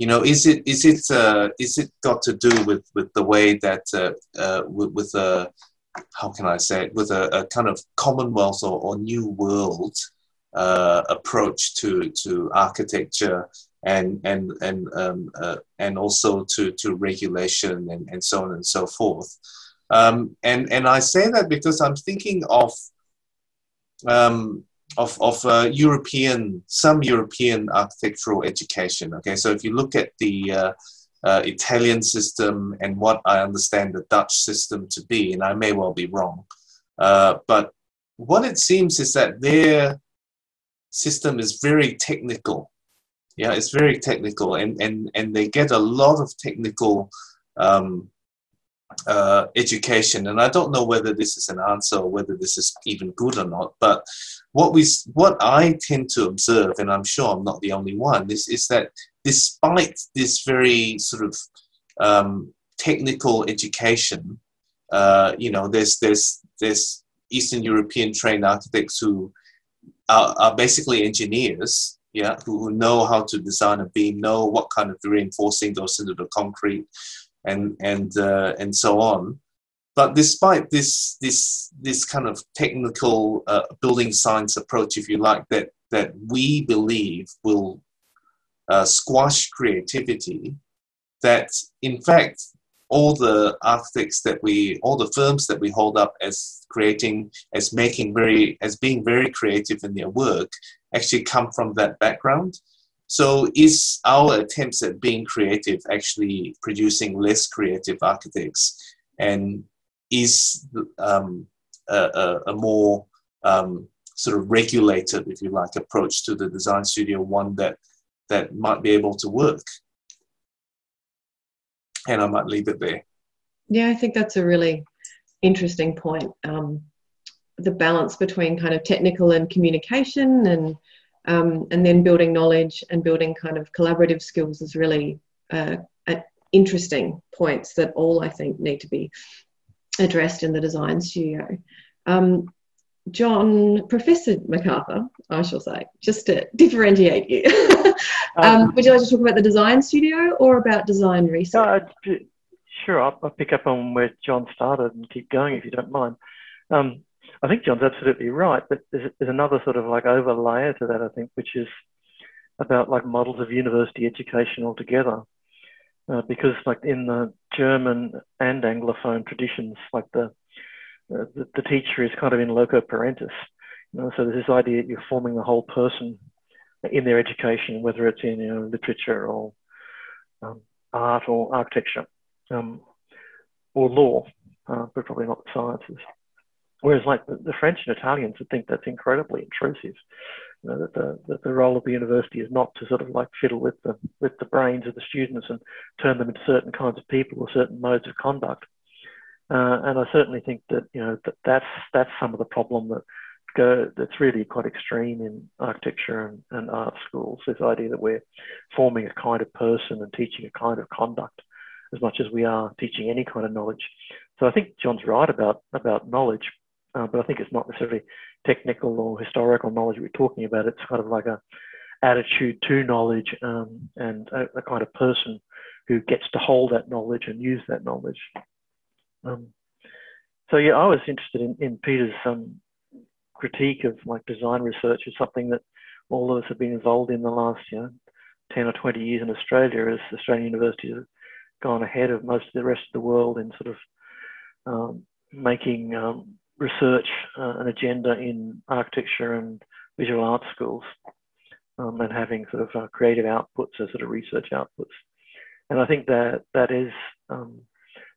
Speaker 4: Is it got to do with the way that with a, how can I say it, with a kind of Commonwealth or New World approach to architecture and also to regulation and so on and so forth. And I say that because I'm thinking of some European architectural education. Okay, so if you look at the Italian system and what I understand the Dutch system to be, and I may well be wrong, but what it seems is that their system is very technical. Yeah, it's very technical, and they get a lot of technical education. And I don't know whether this is an answer or whether this is even good or not, but what I tend to observe, and I'm sure I'm not the only one, is that despite this very sort of technical education, there's Eastern European trained architects who are basically engineers, yeah, who know how to design a beam, know what kind of reinforcing goes into the concrete, and so on. But despite this kind of technical building science approach, if you like, that we believe will squash creativity, that in fact all the architects all the firms that we hold up as being very creative in their work actually come from that background. So is our attempts at being creative actually producing less creative architects, and is a more sort of regulated, if you like, approach to the design studio one that might be able to work? And I might leave it there.
Speaker 1: Yeah, I think that's a really interesting point. The balance between kind of technical and communication, and then building knowledge and building kind of collaborative skills is really interesting points that all, I think, need to be addressed in the design studio. John, Professor Mccarthy, I shall say, just to differentiate you. Would you like to talk about the design studio or about design research?
Speaker 5: Sure, I'll pick up on where John started and keep going if you don't mind. I think John's absolutely right, but there's another sort of like overlayer to that, I think, which is about like models of university education altogether. Because like in the German and Anglophone traditions, like the teacher is kind of in loco parentis. So there's this idea that you're forming the whole person in their education, whether it's in literature or art or architecture or law, but probably not the sciences. Whereas like the French and Italians would think that's incredibly intrusive. That the role of the university is not to sort of like fiddle with the brains of the students and turn them into certain kinds of people or certain modes of conduct. And I certainly think that that's some of the problem that's really quite extreme in architecture and art schools. This idea that we're forming a kind of person and teaching a kind of conduct as much as we are teaching any kind of knowledge. So I think John's right about knowledge, but I think it's not necessarily technical or historical knowledge we're talking about. It's kind of like a attitude to knowledge and a kind of person who gets to hold that knowledge and use that knowledge. So yeah, I was interested in Peter's critique of like design research as something that all of us have been involved in the last 10 or 20 years in Australia, as Australian universities have gone ahead of most of the rest of the world in sort of making research an agenda in architecture and visual art schools, and having sort of creative outputs as sort of research outputs. And I think that is, I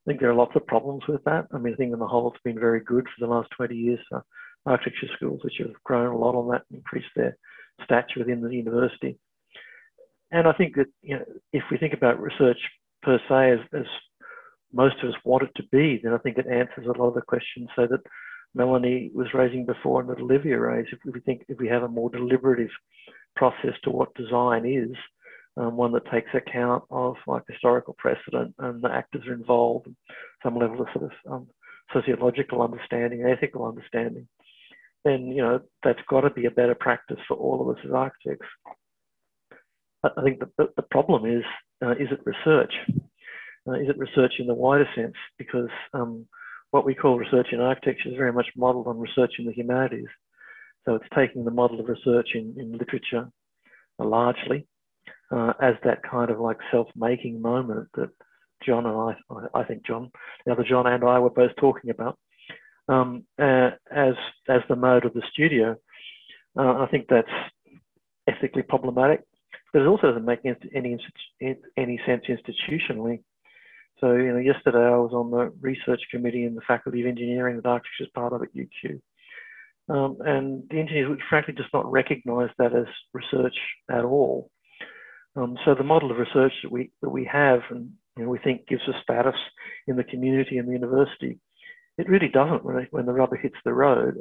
Speaker 5: think there are lots of problems with that. I mean, I think on the whole it's been very good for the last 20 years for architecture schools, which have grown a lot on that and increased their stature within the university. And I think that, if we think about research per se as most of us want it to be, then I think it answers a lot of the questions so that Melanie was raising before and that Olivia raised. If we have a more deliberative process to what design is, one that takes account of like historical precedent and the actors are involved, some level of sort of sociological understanding, ethical understanding, then that's got to be a better practice for all of us as architects. I think the problem is it research? Is it research in the wider sense? Because what we call research in architecture is very much modelled on research in the humanities. So it's taking the model of research in literature largely as that kind of like self-making moment that John and I think John, the other John and I were both talking about as the mode of the studio. I think that's ethically problematic, but it also doesn't make any sense institutionally. So, yesterday I was on the research committee in the Faculty of Engineering that architecture is part of at UQ. And the engineers would frankly just not recognise that as research at all. So the model of research that we have and we think gives us status in the community and the university, it really doesn't when the rubber hits the road.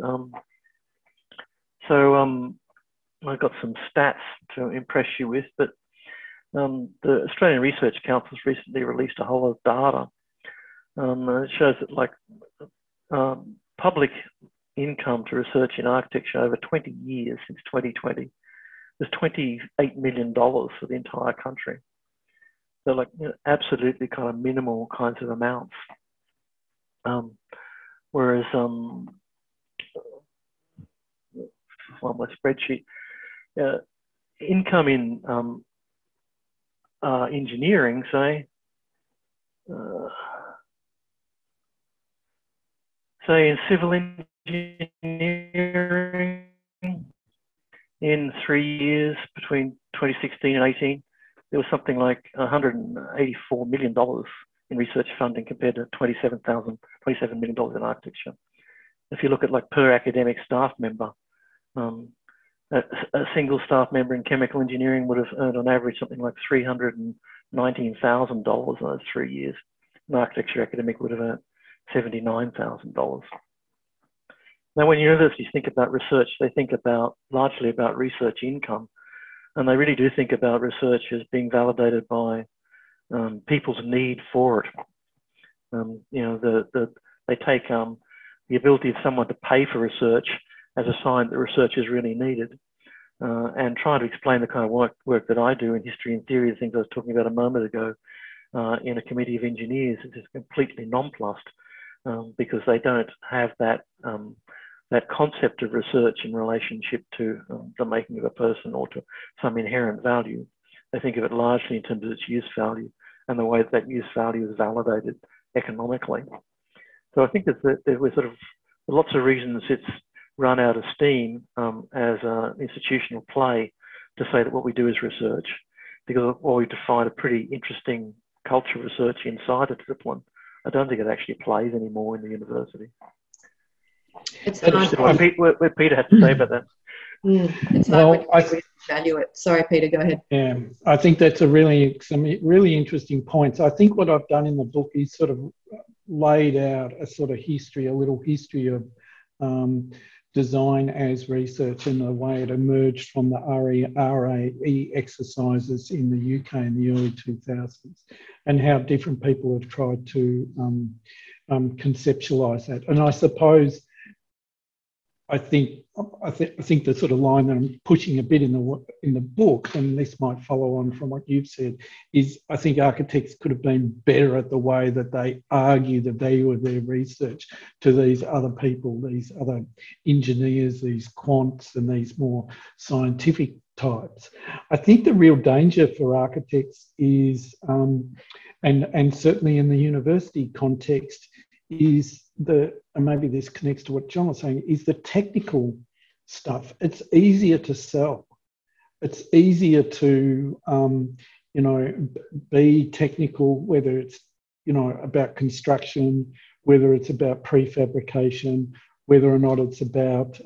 Speaker 5: I've got some stats to impress you with, but the Australian Research Council has recently released a whole lot of data. It shows that like public income to research in architecture over 20 years since 2020 there's $28 million for the entire country. So like, you know, absolutely kind of minimal kinds of amounts. Whereas on my spreadsheet, income in engineering, say in civil engineering, in 3 years between 2016 and 18, there was something like $184 million in research funding compared to $27 million in architecture. If you look at like per academic staff member, a single staff member in chemical engineering would have earned on average something like $319,000 in those 3 years. An architecture academic would have earned $79,000. Now, when universities think about research, they think largely about research income, and they really do think about research as being validated by people's need for it. You know, they take the ability of someone to pay for research as a sign that research is really needed, and try to explain the kind of work that I do in history and theory, the things I was talking about a moment ago, in a committee of engineers, is just completely nonplussed, because they don't have that concept of research in relationship to the making of a person or to some inherent value. They think of it largely in terms of its use value and the way that use value is validated economically. So I think that there were sort of lots of reasons it's run out of steam as an institutional play to say that what we do is research, because while we define a pretty interesting culture of research inside a discipline, I don't think it actually plays anymore in the university.
Speaker 1: It's hard.
Speaker 5: What Peter had to say about that.
Speaker 1: It's hard when you value it. Sorry, Peter, go ahead.
Speaker 2: Yeah, I think that's some really interesting points. I think what I've done in the book is sort of laid out a sort of history, a little history of design as research and the way it emerged from the RAE exercises in the UK in the early 2000s, and how different people have tried to conceptualise that. And I suppose I think the sort of line that I'm pushing a bit in the book, and this might follow on from what you've said, is I think architects could have been better at the way that they argue the value of their research to these other people, these other engineers, these quants, and these more scientific types. I think the real danger for architects is, and certainly in the university context, is and maybe this connects to what John was saying, is the technical stuff. It's easier to sell. It's easier to, be technical, whether it's, about construction, whether it's about prefabrication, whether or not it's about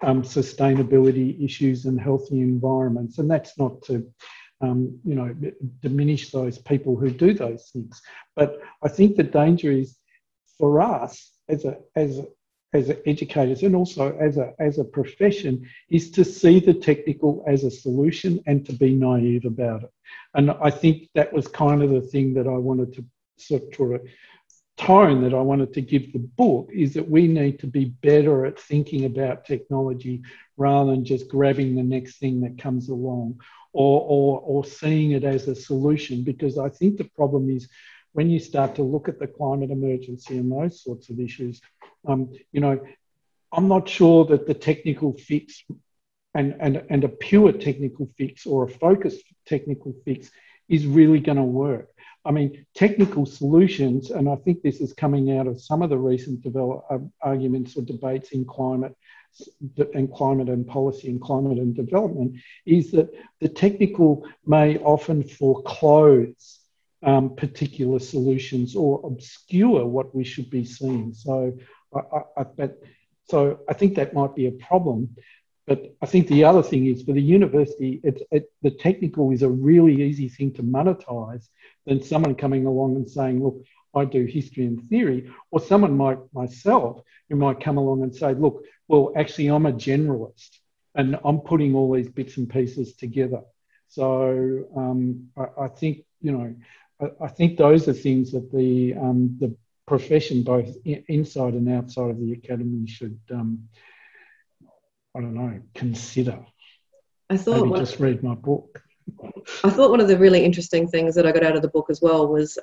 Speaker 2: sustainability issues and healthy environments. And that's not to, diminish those people who do those things. But I think the danger is, for us as educators and also as a profession, is to see the technical as a solution and to be naive about it. And I think that was kind of the thing that I wanted to sort of tone that I wanted to give the book, is that we need to be better at thinking about technology rather than just grabbing the next thing that comes along or seeing it as a solution. Because I think the problem is, when you start to look at the climate emergency and those sorts of issues, I'm not sure that the technical fix and a pure technical fix or a focused technical fix is really going to work. I mean, technical solutions, and I think this is coming out of some of the recent arguments or debates in climate and policy and climate and development, is that the technical may often foreclose particular solutions or obscure what we should be seeing. So I think that might be a problem. But I think the other thing is, for the university, the technical is a really easy thing to monetize than someone coming along and saying, look, I do history and theory, or someone myself who might come along and say, look, well, actually, I'm a generalist and I'm putting all these bits and pieces together. So I think, I think those are things that the profession, both inside and outside of the academy, should, consider.
Speaker 1: I thought
Speaker 2: just read my book.
Speaker 1: I thought one of the really interesting things that I got out of the book as well was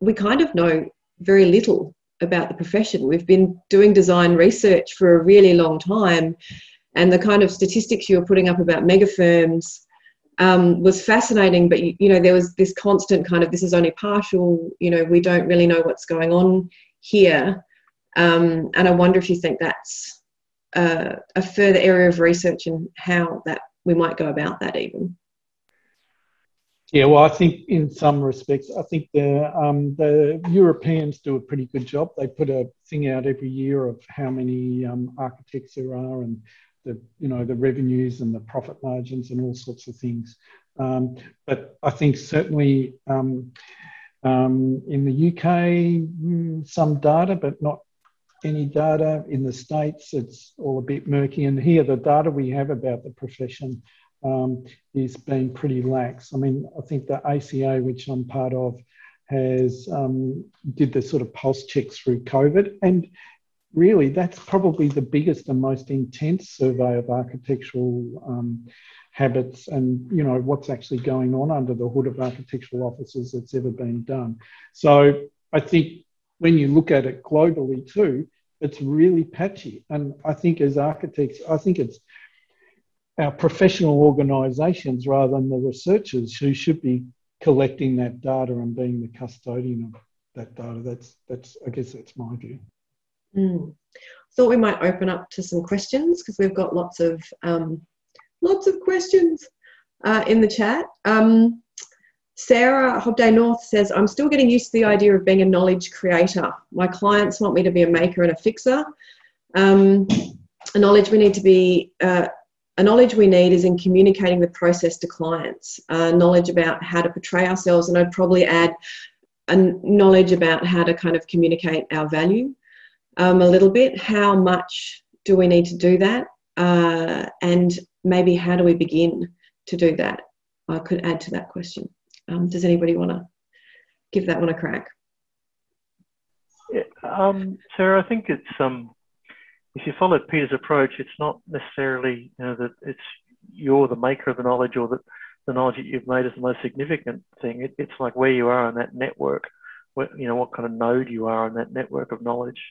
Speaker 1: we kind of know very little about the profession. We've been doing design research for a really long time, and the kind of statistics you were putting up about megafirms was fascinating, but there was this constant kind of, this is only partial, we don't really know what's going on here. And I wonder if you think that's a further area of research and how that we might go about that even.
Speaker 2: Yeah, well, I think in some respects, I think the Europeans do a pretty good job. They put a thing out every year of how many architects there are, and the revenues and the profit margins and all sorts of things. But I think certainly in the UK, some data, but not any data. In the States, it's all a bit murky. And here, the data we have about the profession is being pretty lax. I mean, I think the ACA, which I'm part of, has did the sort of pulse checks through COVID, and really that's probably the biggest and most intense survey of architectural habits and what's actually going on under the hood of architectural offices that's ever been done. So I think when you look at it globally too, it's really patchy. And I think as architects, I think it's our professional organisations rather than the researchers who should be collecting that data and being the custodian of that data. That's I guess that's my view.
Speaker 1: Thought we might open up to some questions because we've got lots of questions in the chat. Sarah Hobday North says, I'm still getting used to the idea of being a knowledge creator. My clients want me to be a maker and a fixer. A knowledge we need is in communicating the process to clients, knowledge about how to portray ourselves, and I'd probably add a knowledge about how to kind of communicate our value a little bit. How much do we need to do that? And maybe how do we begin to do that? I could add to that question. Does anybody want to give that one a crack?
Speaker 5: Yeah, Sarah, I think it's if you follow Peter's approach, it's not necessarily that you're the maker of the knowledge or that the knowledge that you've made is the most significant thing. It's like where you are on that network, what kind of node you are on that network of knowledge.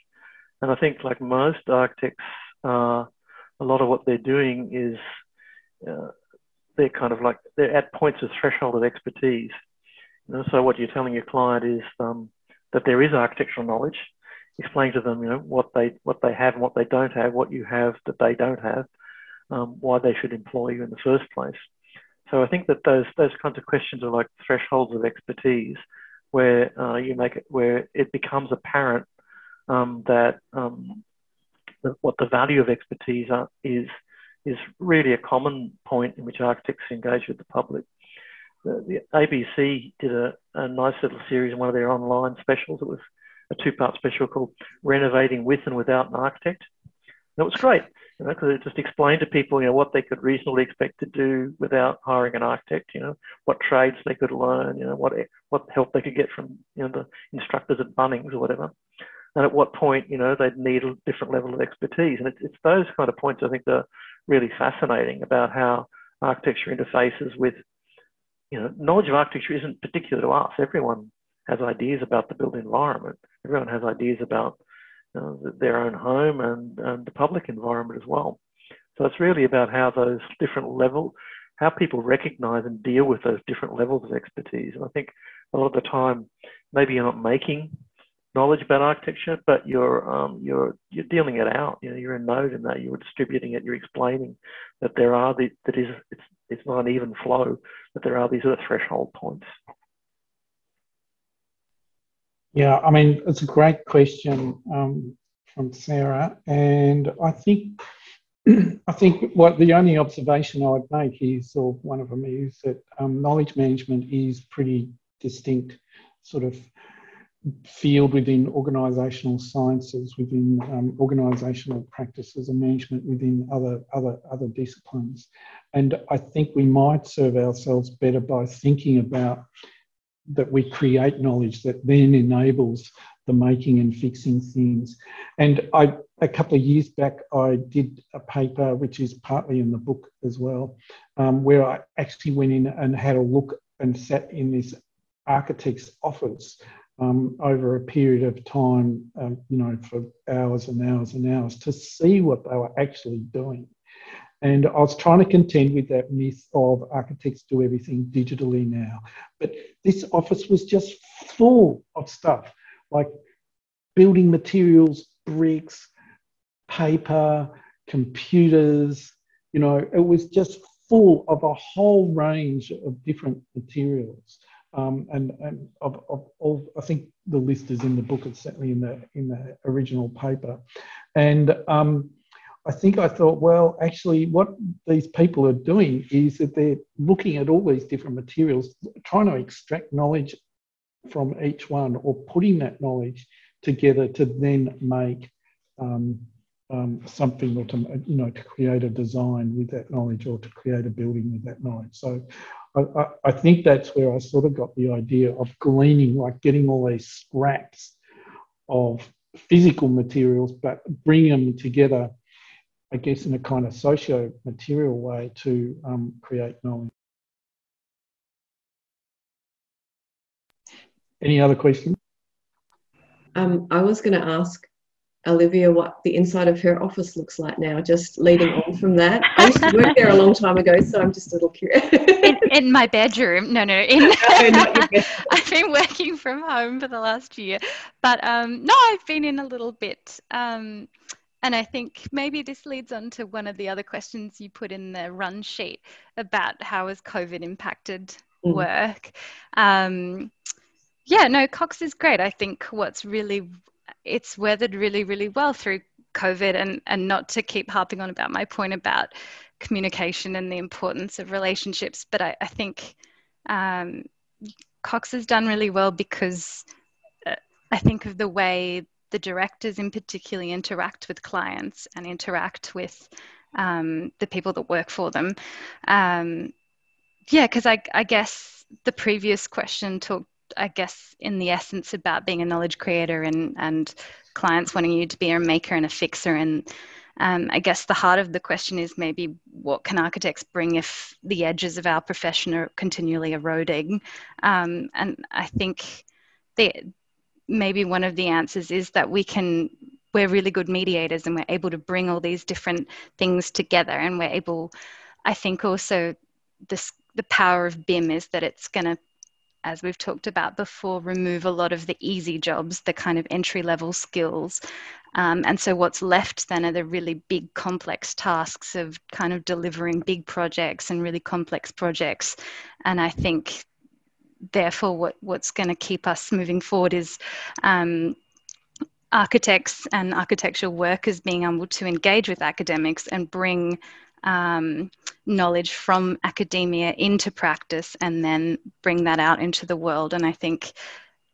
Speaker 5: And I think like most architects, a lot of what they're doing is they're kind of like they're at points of threshold of expertise. So what you're telling your client is that there is architectural knowledge. Explain to them, what they have and what they don't have, what you have that they don't have, why they should employ you in the first place. So I think that those kinds of questions are like thresholds of expertise, where where it becomes apparent that what the value of expertise is really a common point in which architects engage with the public. The ABC did a nice little series in one of their online specials. It was a 2-part special called Renovating With and Without an Architect. And it was great, because it just explained to people, what they could reasonably expect to do without hiring an architect, what trades they could learn, what help they could get from, the instructors at Bunnings or whatever. And at what point, they'd need a different level of expertise. And it's those kind of points I think that are really fascinating about how architecture interfaces with, knowledge of architecture isn't particular to us. Everyone has ideas about the built environment. Everyone has ideas about their own home and the public environment as well. So it's really about how those different levels, how people recognize and deal with those different levels of expertise. And I think a lot of the time, maybe you're not making knowledge about architecture, but you're dealing it out. You're a node in that. You're distributing it. You're explaining that it's not an even flow, but there are these other threshold points.
Speaker 2: Yeah, I mean, it's a great question from Sarah, and I think what the only observation I would make is, or one of them is, that knowledge management is pretty distinct sort of field within organisational sciences, within organisational practices and management within other disciplines. And I think we might serve ourselves better by thinking about that we create knowledge that then enables the making and fixing things. And a couple of years back, I did a paper, which is partly in the book as well, where I actually went in and had a look and sat in this architect's office over a period of time, for hours and hours and hours to see what they were actually doing. And I was trying to contend with that myth of architects do everything digitally now. But this office was just full of stuff like building materials, bricks, paper, computers. It was just full of a whole range of different materials. And of all, I think the list is in the book. It's certainly in the original paper. And I thought, well, actually, what these people are doing is that they're looking at all these different materials, trying to extract knowledge from each one, or putting that knowledge together to then make something, or to create a design with that knowledge, or to create a building with that knowledge. So I think that's where I sort of got the idea of gleaning, like getting all these scraps of physical materials, but bringing them together, I guess, in a kind of socio-material way to create knowledge. Any other questions?
Speaker 1: I was going to ask Olivia what the inside of her office looks like now, just leading on from that. I used to work there a long time ago, so I'm just a little curious.
Speaker 6: In my bedroom. No, not your bedroom. I've been working from home for the last year. But no, I've been in a little bit. And I think maybe this leads on to one of the other questions you put in the run sheet about how has COVID impacted work. Cox is great. I think it's weathered really, really well through COVID, and not to keep harping on about my point about communication and the importance of relationships, but I think Cox has done really well because I think of the way the directors in particular interact with clients and interact with the people that work for them. Because I guess the previous question talked, I guess, in the essence about being a knowledge creator and clients wanting you to be a maker and a fixer. And I guess the heart of the question is maybe what can architects bring if the edges of our profession are continually eroding? And I think maybe one of the answers is that we're really good mediators, and we're able to bring all these different things together. And we're able, I think also the power of BIM is that it's going to, as we've talked about before, remove a lot of the easy jobs, the kind of entry-level skills. And so what's left then are the really big complex tasks of kind of delivering big projects and really complex projects. And I think therefore what's going to keep us moving forward is architects and architectural workers being able to engage with academics and bring knowledge from academia into practice and then bring that out into the world. And I think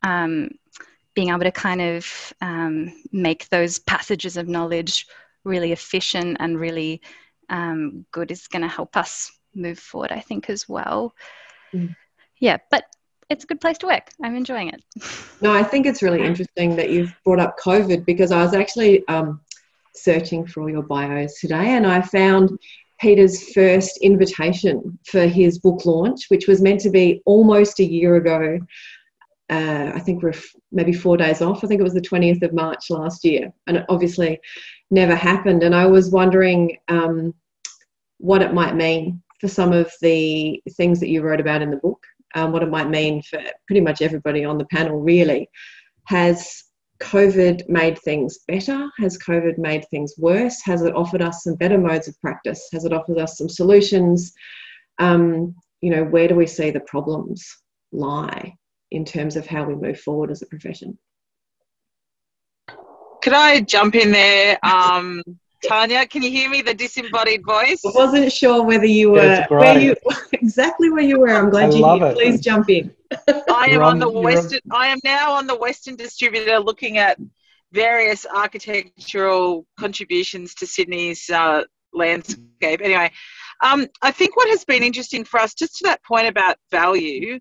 Speaker 6: being able to kind of make those passages of knowledge really efficient and really good is going to help us move forward, I think, as well. Yeah, but it's a good place to work. I'm enjoying it.
Speaker 1: No, I think it's really interesting that you've brought up COVID, because I was actually searching for all your bios today, and I found Peter's first invitation for his book launch, which was meant to be almost a year ago. I think we're maybe 4 days off. I think it was the 20th of March last year, and it obviously never happened. And I was wondering what it might mean for some of the things that you wrote about in the book, what it might mean for pretty much everybody on the panel, really. Has COVID made things better? Has COVID made things worse? Has it offered us some better modes of practice? Has it offered us some solutions? Where do we see the problems lie in terms of how we move forward as a profession?
Speaker 7: Could I jump in there? Tanya, can you hear me, the disembodied voice?
Speaker 1: I wasn't sure whether you were exactly where you were. I'm glad you're here. Please jump in.
Speaker 7: I am now on the Western distributor looking at various architectural contributions to Sydney's landscape. Anyway, I think what has been interesting for us, just to that point about value,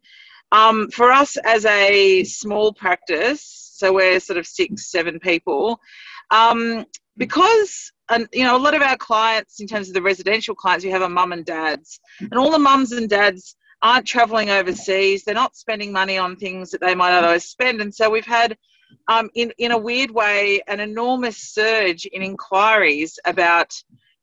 Speaker 7: For us as a small practice, so we're sort of 6-7 people, because you know, a lot of our clients, in terms of the residential clients, we have our mum and dads, and all the mums and dads aren't travelling overseas. They're not spending money on things that they might otherwise spend, and so we've had, in a weird way, an enormous surge in inquiries about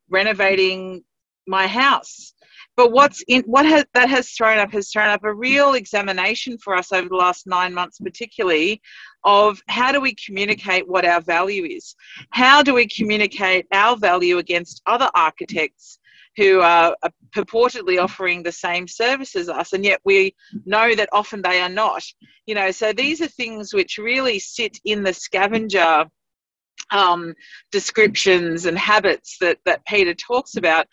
Speaker 7: renovating my house. But that has thrown up a real examination for us over the last 9 months, particularly, of how do we communicate what our value is? How do we communicate our value against other architects who are purportedly offering the same service as us, and yet we know that often they are not? You know, so these are things which really sit in the scavenger descriptions and habits that Peter talks about.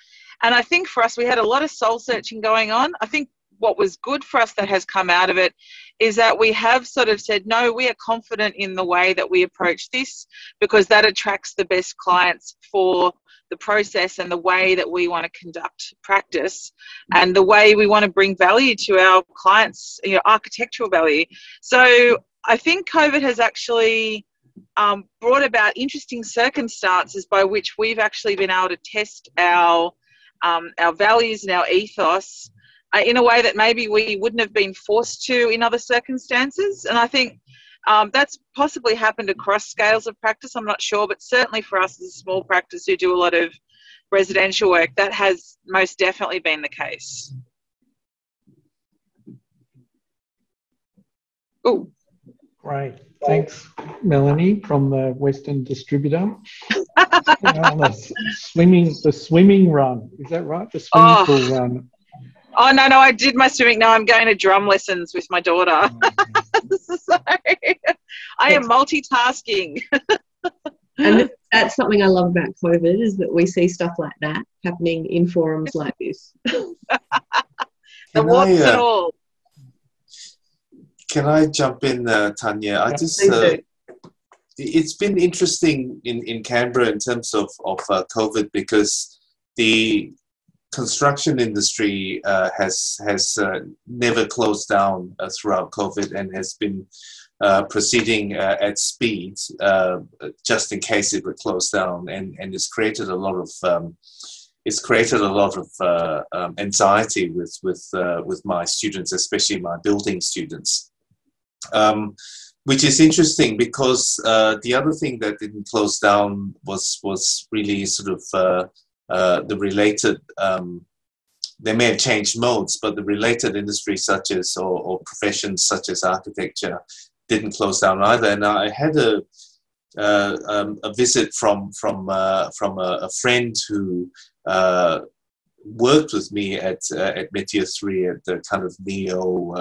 Speaker 7: And I think for us, we had a lot of soul searching going on. I think what was good for us that has come out of it is that we have sort of said, no, we are confident in the way that we approach this, because that attracts the best clients for the process and the way that we want to conduct practice and the way we want to bring value to our clients, you know, architectural value. So I think COVID has actually brought about interesting circumstances by which we've actually been able to test our values and our ethos in a way that maybe we wouldn't have been forced to in other circumstances. And I think that's possibly happened across scales of practice. I'm not sure, but certainly for us as a small practice who do a lot of residential work, that has most definitely been the case. Oh,
Speaker 2: great. Thanks, Melanie, from the Western Distributor. The swimming run. Is that right? The swimming pool run.
Speaker 7: Oh, no, I did my swimming. No, I'm going to drum lessons with my daughter. Sorry. I am multitasking.
Speaker 1: And that's something I love about COVID, is that we see stuff like that happening in forums like this.
Speaker 7: The warts and all.
Speaker 4: Can I jump in, Tanya? It's been interesting in Canberra in terms of COVID, because the construction industry has never closed down throughout COVID, and has been proceeding at speed just in case it would close down, and it's created a lot of anxiety with my students, especially my building students. Which is interesting, because the other thing that didn't close down was really sort of the related. They may have changed modes, but the related industries such as or professions such as architecture didn't close down either. And I had a visit from a friend who worked with me at Meteor 3 at the kind of neo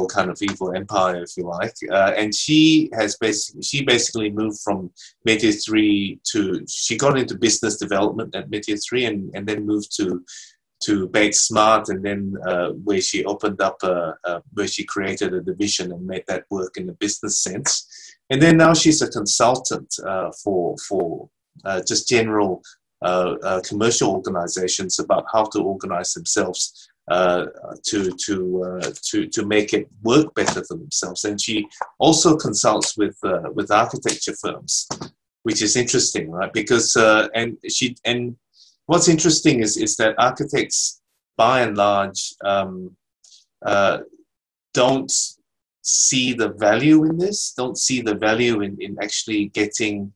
Speaker 4: kind of evil empire, if you like, and she basically moved from Meteor 3 she got into business development at Meteor 3 and then moved to Bake Smart, and then where she opened up where she created a division and made that work in a business sense, and then now she's a consultant for just general commercial organizations about how to organize themselves to make it work better for themselves. And she also consults with architecture firms, which is interesting, right? Because and what's interesting is that architects, by and large, don't see the value in this, don't see the value in actually getting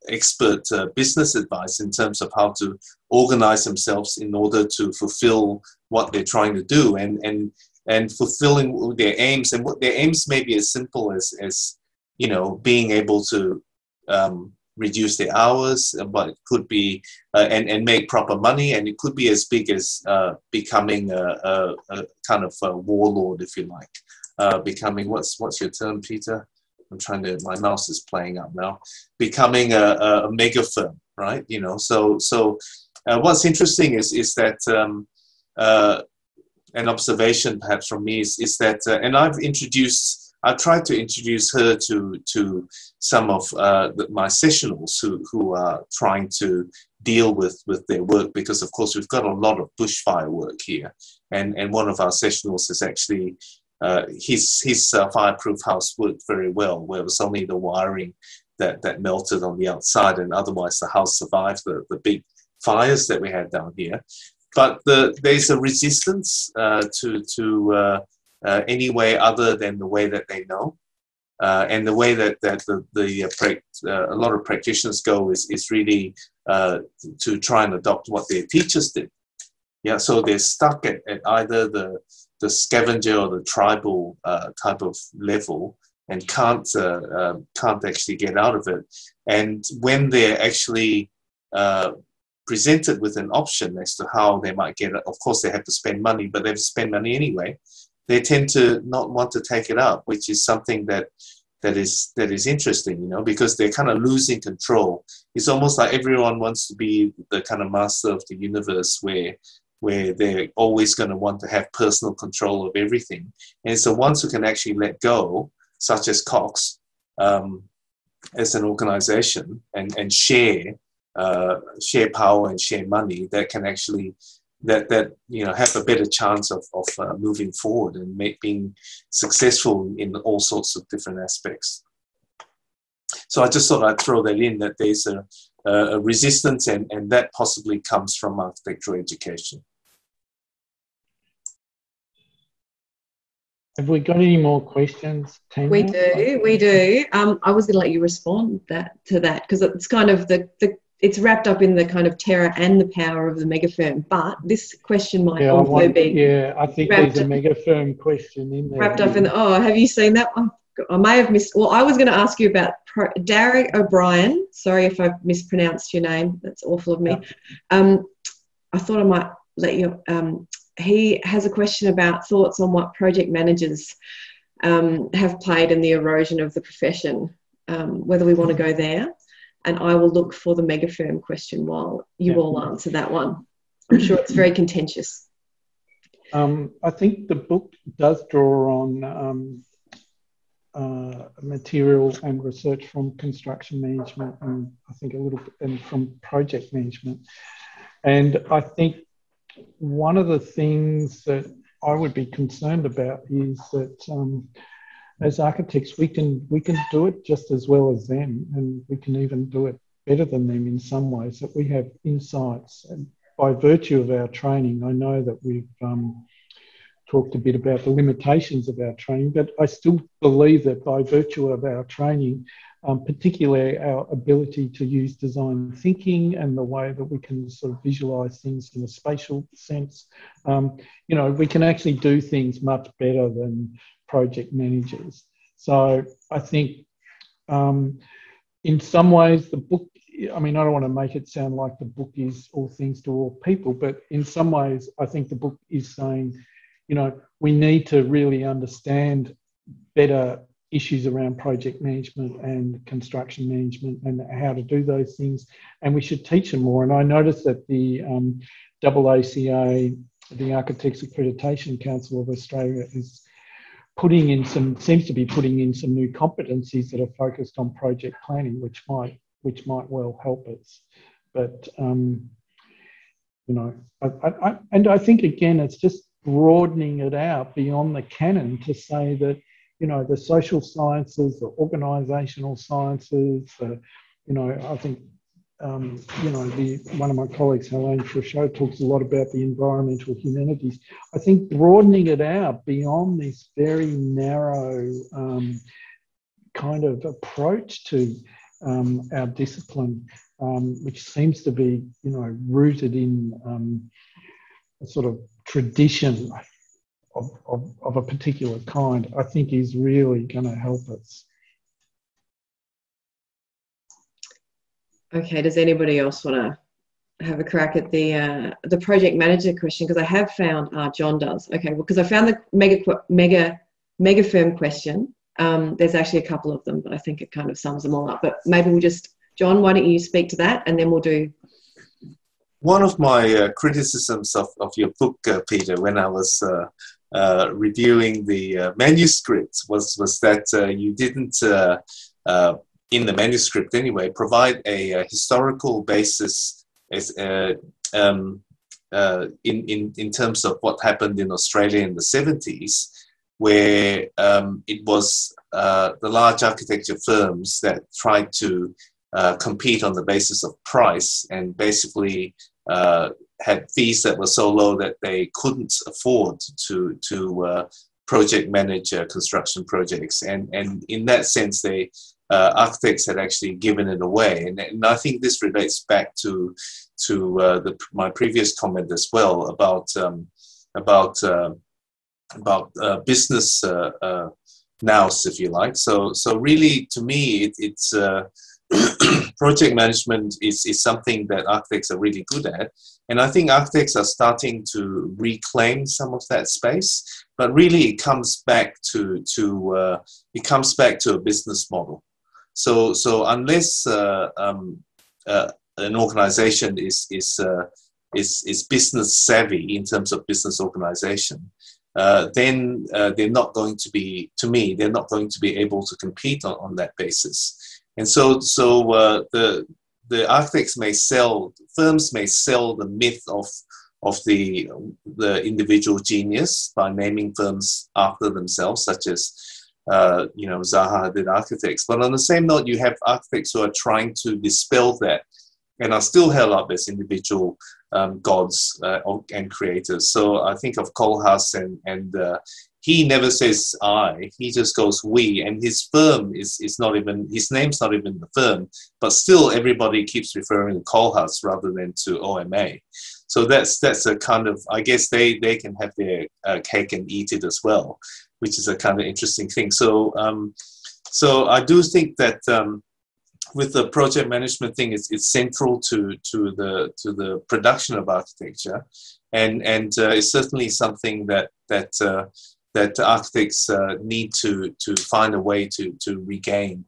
Speaker 4: expert business advice in terms of how to organize themselves in order to fulfill what they're trying to do, and fulfilling their aims. And what their aims may be as simple as you know, being able to reduce their hours, but it could be and make proper money, and it could be as big as becoming a kind of a warlord, if you like, becoming what's your term, Peter? My mouse is playing up now. Becoming a megafirm, right? You know, so what's interesting is that an observation perhaps from me is that, and I've tried to introduce her to some of my sessionals who are trying to deal with their work, because of course we've got a lot of bushfire work here, and one of our sessionals is actually his fireproof house worked very well, where it was only the wiring that melted on the outside, and otherwise the house survived the big fires that we had down here. But there's a resistance to any way other than the way that they know. And the way that a lot of practitioners go is really to try and adopt what their teachers did. Yeah, so they're stuck at either the scavenger or the tribal type of level, and can't actually get out of it. And when they're actually presented with an option as to how they might get it, of course they have to spend money, but they have to spend money anyway. They tend to not want to take it up, which is something that is interesting, you know, because they're kind of losing control. It's almost like everyone wants to be the kind of master of the universe, where they're always going to want to have personal control of everything. And it's the ones who can actually let go, such as Cox, as an organization, and share power and share money, that can actually that you know, have a better chance of moving forward and being successful in all sorts of different aspects. So I just thought I'd throw that in, that there's a resistance, and that possibly comes from architectural education.
Speaker 2: Have we got any more questions, Tanya?
Speaker 1: We do. I was going to let you respond to that, because it's kind of it's wrapped up in the kind of terror and the power of the megafirm. But this question might also be.
Speaker 2: Yeah, I think there's a megafirm question in there.
Speaker 1: Wrapped up in have you seen that one? I may have missed. Well, I was going to ask you about Derek O'Brien. Sorry if I've mispronounced your name. That's awful of me. Yeah. I thought I might let you. He has a question about thoughts on what project managers have played in the erosion of the profession, whether we want to go there. And I will look for the megafirm question while you all answer that one. I'm sure it's very contentious.
Speaker 2: I think the book does draw on material and research from construction management, and I think a little bit and from project management. And I think one of the things that I would be concerned about is that as architects, we can do it just as well as them, and we can even do it better than them in some ways, that we have insights. And by virtue of our training, I know that we've talked a bit about the limitations of our training, but I still believe that by virtue of our training, particularly our ability to use design thinking and the way that we can sort of visualize things in a spatial sense, you know, we can actually do things much better than project managers. So I think in some ways the book, I mean, I don't want to make it sound like the book is all things to all people, but in some ways I think the book is saying, you know, we need to really understand better issues around project management and construction management and how to do those things, and we should teach them more. And I noticed that the AACA, the Architects Accreditation Council of Australia, is seems to be putting in some new competencies that are focused on project planning, which might well help us. But you know, I think again, it's just broadening it out beyond the canon to say that, you know, the social sciences, the organisational sciences, you know, I think, you know, one of my colleagues, Helene Frechot, talks a lot about the environmental humanities. I think broadening it out beyond this very narrow kind of approach to our discipline, which seems to be, you know, rooted in a sort of tradition of a particular kind, I think is really going to help us.
Speaker 1: Okay, does anybody else want to have a crack at the project manager question? Because I have found, John does. Okay, well, because I found the megafirm question. There's actually a couple of them, but I think it kind of sums them all up. But maybe we'll just, John, why don't you speak to that, and then we'll do.
Speaker 4: One of my criticisms of your book, Peter, when I was reviewing the manuscript was that you didn't, in the manuscript anyway, provide a historical basis in terms of what happened in Australia in the 70s, where it was the large architecture firms that tried to compete on the basis of price, and basically had fees that were so low that they couldn't afford to project manage construction projects, and in that sense, architects had actually given it away, and I think this relates back to my previous comment as well about business nous, if you like. So really, to me, it's project management is something that architects are really good at, and I think architects are starting to reclaim some of that space. But really, it comes back to a business model. So unless an organization is business savvy in terms of business organization, then they're not going to be, to me, they're not going to be able to compete on that basis. And so the architects firms may sell the myth of the individual genius by naming firms after themselves, such as Zaha Hadid Architects. But on the same note, you have architects who are trying to dispel that and are still held up as individual gods and creators. So I think of Kohlhaas, and he never says I, he just goes we, and his firm is not even, his name's not even the firm, but still everybody keeps referring to Kohlhaas rather than to OMA. So that's a kind of, I guess they can have their cake and eat it as well, which is a kind of interesting thing. So I do think that with the project management thing, it's central to the production of architecture, and it's certainly something that architects need to find a way to regain.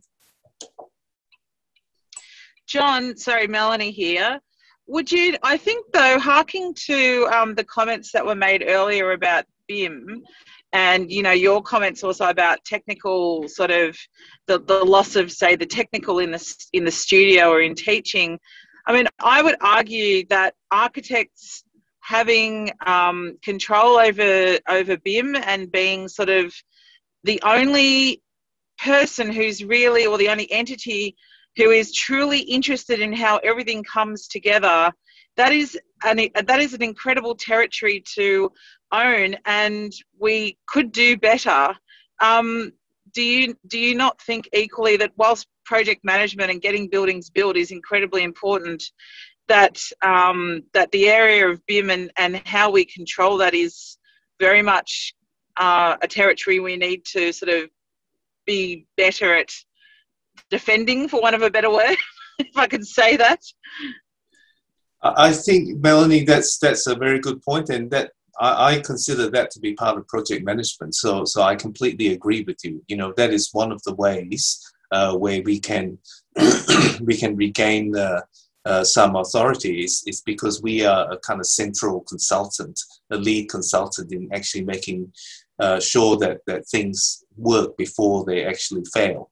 Speaker 7: John, sorry, Melanie here. Would you, I think though, harking to the comments that were made earlier about BIM, and your comments also about technical, sort of the loss of, say, the technical in the studio or in teaching. I mean, I would argue that architects having control over BIM and being sort of the only person who's really, or the only entity who is truly interested in how everything comes together, that is an incredible territory to own, and we could do better. Do you not think equally that whilst project management and getting buildings built is incredibly important, that the area of BIM and how we control that is very much a territory we need to sort of be better at defending, for want of a better word, if I could say that?
Speaker 4: I think, Melanie, that's a very good point, and that I consider that to be part of project management. So I completely agree with you. That is one of the ways where we can regain some authority is because we are a kind of central consultant, a lead consultant in actually making sure that things work before they actually fail.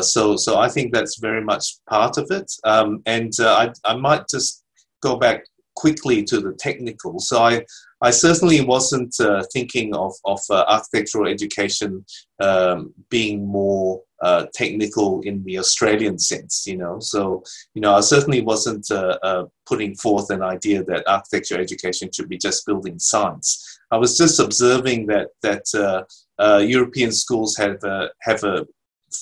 Speaker 4: So I think that's very much part of it. And I might just go back quickly to the technical. So I certainly wasn't thinking of architectural education being more technical in the Australian sense, So, I certainly wasn't putting forth an idea that architecture education should be just building science. I was just observing that European schools have a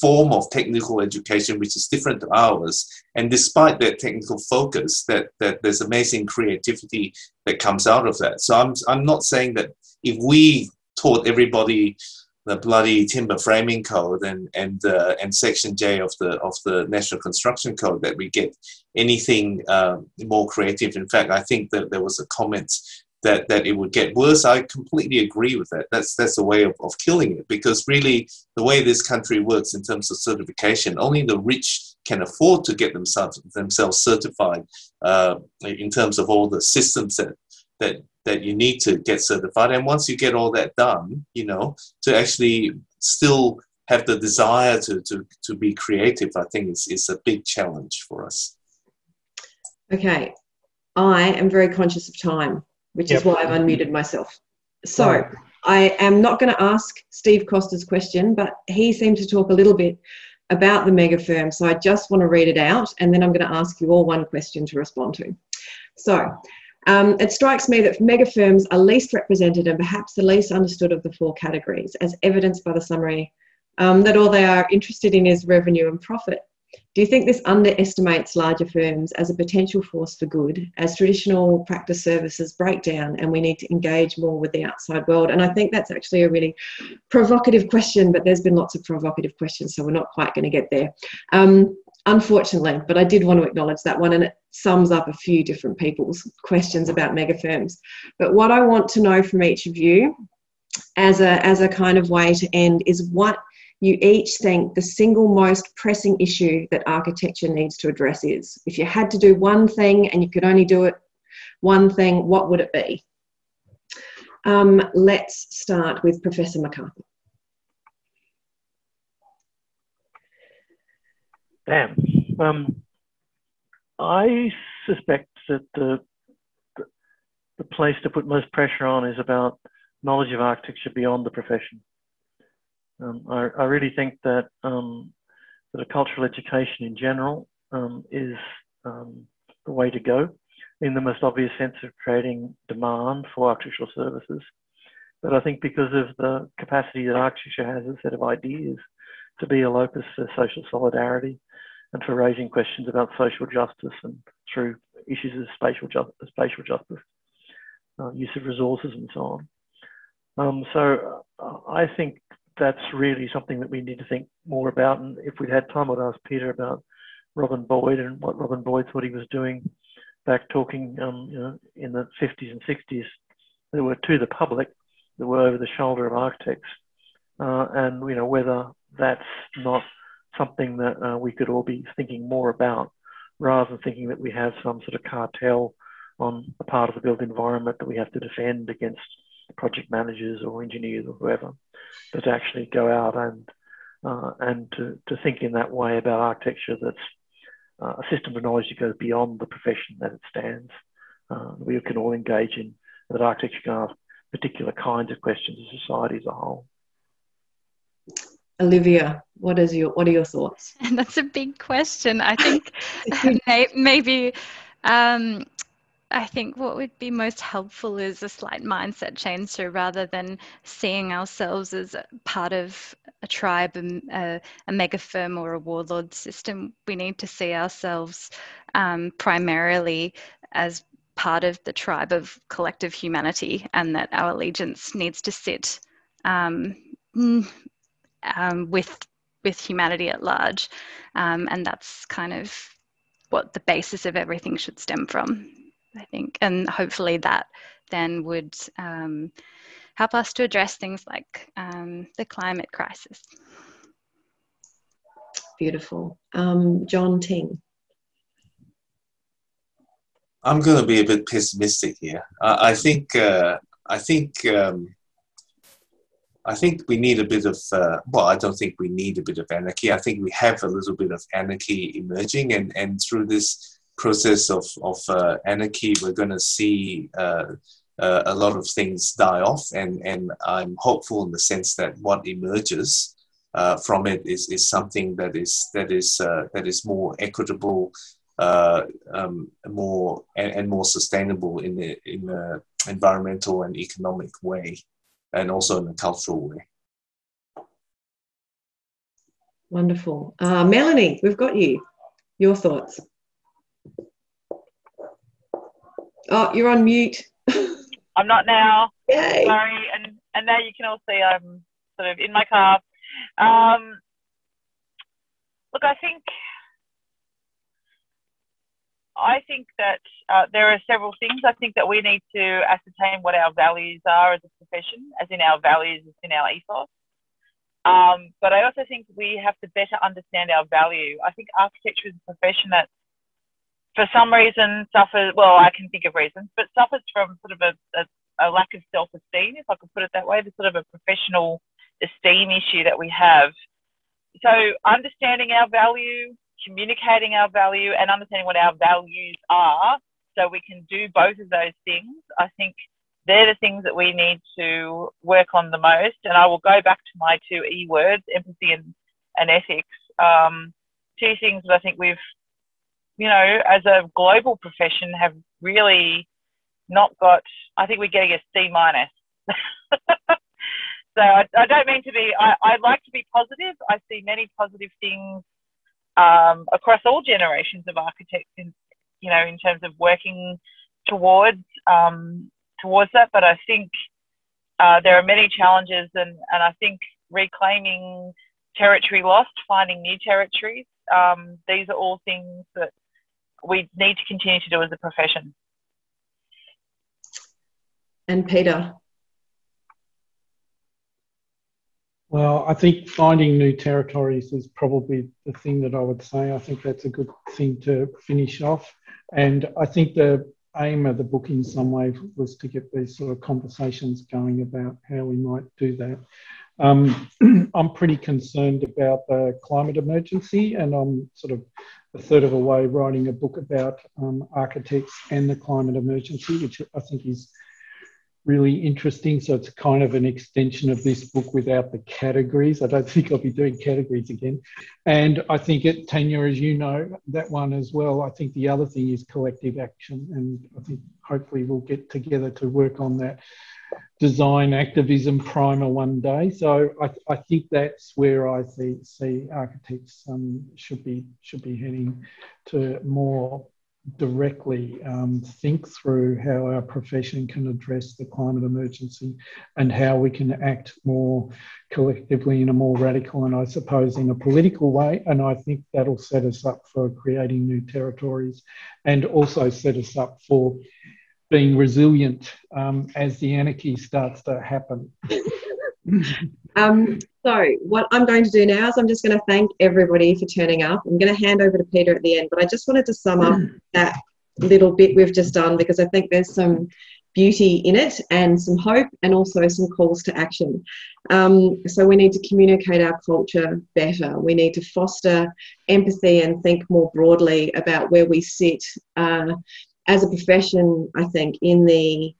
Speaker 4: form of technical education which is different to ours, and despite that technical focus, that there's amazing creativity that comes out of that. So I'm not saying that if we taught everybody the bloody timber framing code and section J of the National Construction Code that we get anything more creative. In fact, I think that there was a comment that it would get worse. I completely agree with that. That's a way of killing it, because really the way this country works in terms of certification, only the rich can afford to get themselves certified in terms of all the systems that you need to get certified. And once you get all that done, to actually still have the desire to be creative, I think is a big challenge for us.
Speaker 1: Okay. I am very conscious of time, which is why I've unmuted myself. So
Speaker 2: Right.
Speaker 1: I am not going to ask Steve Costa's question, but he seemed to talk a little bit about the Megafirm. So I just want to read it out, and then I'm going to ask you all one question to respond to. So it strikes me that Megafirms are least represented and perhaps the least understood of the 4 categories, as evidenced by the summary that all they are interested in is revenue and profit. Do you think this underestimates larger firms as a potential force for good, as traditional practice services break down and we need to engage more with the outside world? And I think that's actually a really provocative question, but there's been lots of provocative questions, so we're not quite going to get there, unfortunately. But I did want to acknowledge that one, and it sums up a few different people's questions about megafirms. But what I want to know from each of you as a kind of way to end is what you each think the single most pressing issue that architecture needs to address is. If you had to do one thing and you could only do it one thing, what would it be? Let's start with Professor Mccarthy.
Speaker 5: I suspect that the place to put most pressure on is about knowledge of architecture beyond the profession. I really think that that a cultural education in general is the way to go, in the most obvious sense of creating demand for architectural services. But I think because of the capacity that architecture has, a set of ideas to be a locus for social solidarity and for raising questions about social justice and through issues of spatial justice, use of resources and so on. So I think that's really something that we need to think more about. And if we'd had time, I'd ask Peter about Robin Boyd and what Robin Boyd thought he was doing back talking in the 50s and 60s that were to the public, that were over the shoulder of architects. And whether that's not something that we could all be thinking more about, rather than thinking that we have some sort of cartel on a part of the built environment that we have to defend against project managers or engineers or whoever, but to actually go out and to think in that way about architecture that's a system of knowledge that goes beyond the profession that it stands. We can all engage in, that architecture can ask particular kinds of questions of society as a whole.
Speaker 1: Olivia, what are your thoughts?
Speaker 6: And that's a big question. I think maybe I think what would be most helpful is a slight mindset change. So rather than seeing ourselves as part of a tribe, a megafirm or a warlord system, we need to see ourselves primarily as part of the tribe of collective humanity, and that our allegiance needs to sit with humanity at large. And that's kind of what the basis of everything should stem from, I think. And hopefully that then would help us to address things like the climate crisis.
Speaker 1: Beautiful. John Ting.
Speaker 4: I'm going to be a bit pessimistic here. I think we need a bit of, well, I don't think we need a bit of anarchy. I think we have a little bit of anarchy emerging, and through this process of anarchy, we're going to see a lot of things die off, and I'm hopeful in the sense that what emerges from it is something that is more equitable, more sustainable in the environmental and economic way, and also in a cultural way.
Speaker 1: Wonderful. Melanie, we've got you. Your thoughts. Oh, you're on mute.
Speaker 8: I'm not now.
Speaker 1: Yay.
Speaker 8: Sorry. And now you can all see I'm sort of in my car. Look, I think that there are several things. I think that we need to ascertain what our values are as a profession, as in our values, as in our ethos. But I also think we have to better understand our value. I think architecture is a profession that, for some reason, suffers, well, I can think of reasons, but suffers from sort of a lack of self-esteem, if I could put it that way. There's sort of a professional esteem issue that we have. So understanding our value, communicating our value, and understanding what our values are so we can do both of those things. I think they're the things that we need to work on the most. And I will go back to my two E words, empathy and ethics. Two things that I think we've, as a global profession, have really not got. I think we're getting a C-. So I don't mean to be. I like to be positive. I see many positive things across all generations of architects, in terms of working towards that. But I think there are many challenges, and I think reclaiming territory lost, finding new territories. These are all things that we need to continue to do as a profession.
Speaker 1: And Peter?
Speaker 2: Well, I think finding new territories is probably the thing that I would say. I think that's a good thing to finish off. And I think the aim of the book in some way was to get these sort of conversations going about how we might do that. I'm pretty concerned about the climate emergency, and I'm sort of a third of a way writing a book about architects and the climate emergency, which I think is really interesting. So it's kind of an extension of this book without the categories. I don't think I'll be doing categories again. And I think Tanya, as you know, that one as well. I think the other thing is collective action. And I think hopefully we'll get together to work on that design activism primer one day. So I think that's where I see architects should be heading to more directly think through how our profession can address the climate emergency and how we can act more collectively in a more radical and I suppose in a political way. And I think that'll set us up for creating new territories and also set us up for being resilient as the anarchy starts to happen.
Speaker 1: So what I'm going to do now is I'm just going to thank everybody for turning up. I'm going to hand over to Peter at the end, but I just wanted to sum up that little bit we've just done because I think there's some beauty in it and some hope and also some calls to action. So we need to communicate our culture better. We need to foster empathy and think more broadly about where we sit as a profession, I think, in the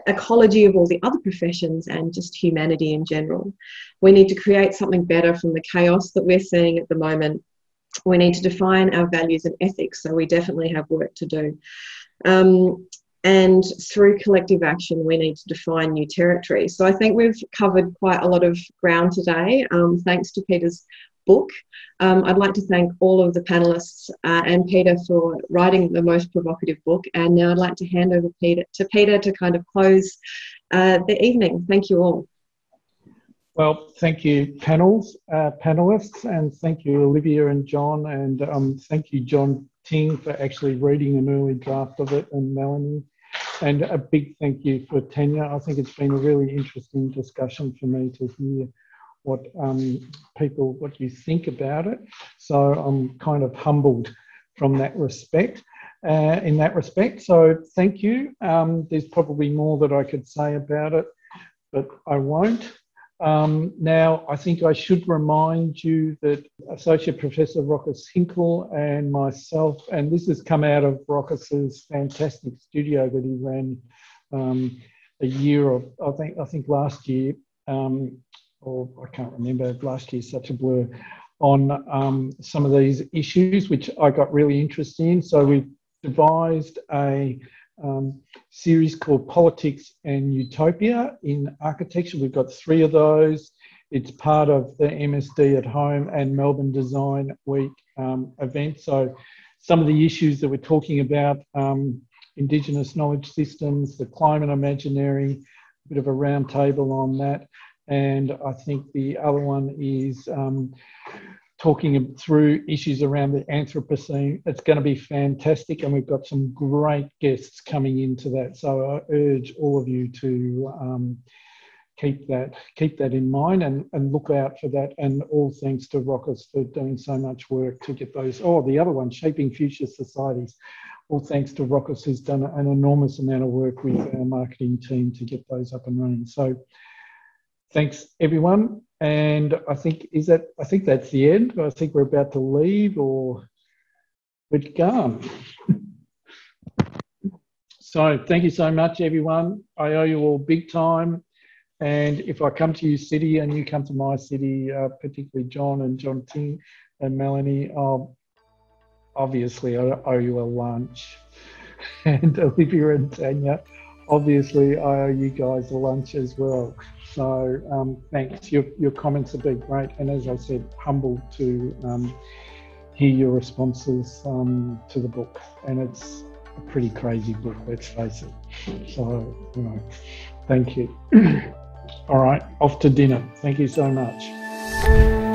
Speaker 1: ecology of all the other professions and just humanity in general. We need to create something better from the chaos that we're seeing at the moment. We need to define our values and ethics, so we definitely have work to do. And through collective action, we need to define new territory. So I think we've covered quite a lot of ground today, thanks to Peter's book. I'd like to thank all of the panellists and Peter for writing the most provocative book. And now I'd like to hand over to Peter to kind of close the evening. Thank you all.
Speaker 2: Well, thank you, panellists, and thank you, Olivia and John, and thank you, John Ting, for actually reading an early draft of it, and Melanie. And a big thank you for Tanya. I think it's been a really interesting discussion for me to hear what you think about it. So I'm kind of humbled from that respect, in that respect. So thank you. There's probably more that I could say about it, but I won't. Now, I think I should remind you that Associate Professor Rochus Hinkle and myself, and this has come out of Rochus's fantastic studio that he ran a year of, I think last year, or I can't remember, last year's such a blur, on some of these issues, which I got really interested in. So we devised a series called Politics and Utopia in Architecture. We've got 3 of those. It's part of the MSD at Home and Melbourne Design Week event. So some of the issues that we're talking about, Indigenous knowledge systems, the climate imaginary, a bit of a round table on that. And I think the other one is talking through issues around the Anthropocene. It's going to be fantastic, and we've got some great guests coming into that. So I urge all of you to keep that in mind and look out for that. And all thanks to Rochus for doing so much work to get those. Oh, the other one, Shaping Future Societies. All thanks to Rochus, who's done an enormous amount of work with our marketing team to get those up and running. So thanks, everyone. And I think that's the end. I think we're about to leave, or we're gone. So thank you so much, everyone. I owe you all big time. And if I come to your city and you come to my city, particularly John and John Ting and Melanie, obviously I owe you a lunch. And Olivia and Tanya, obviously I owe you guys a lunch as well. So thanks. Your comments have been great. And as I said, humbled to hear your responses to the book. And it's a pretty crazy book, let's face it. So, thank you. All right, off to dinner. Thank you so much.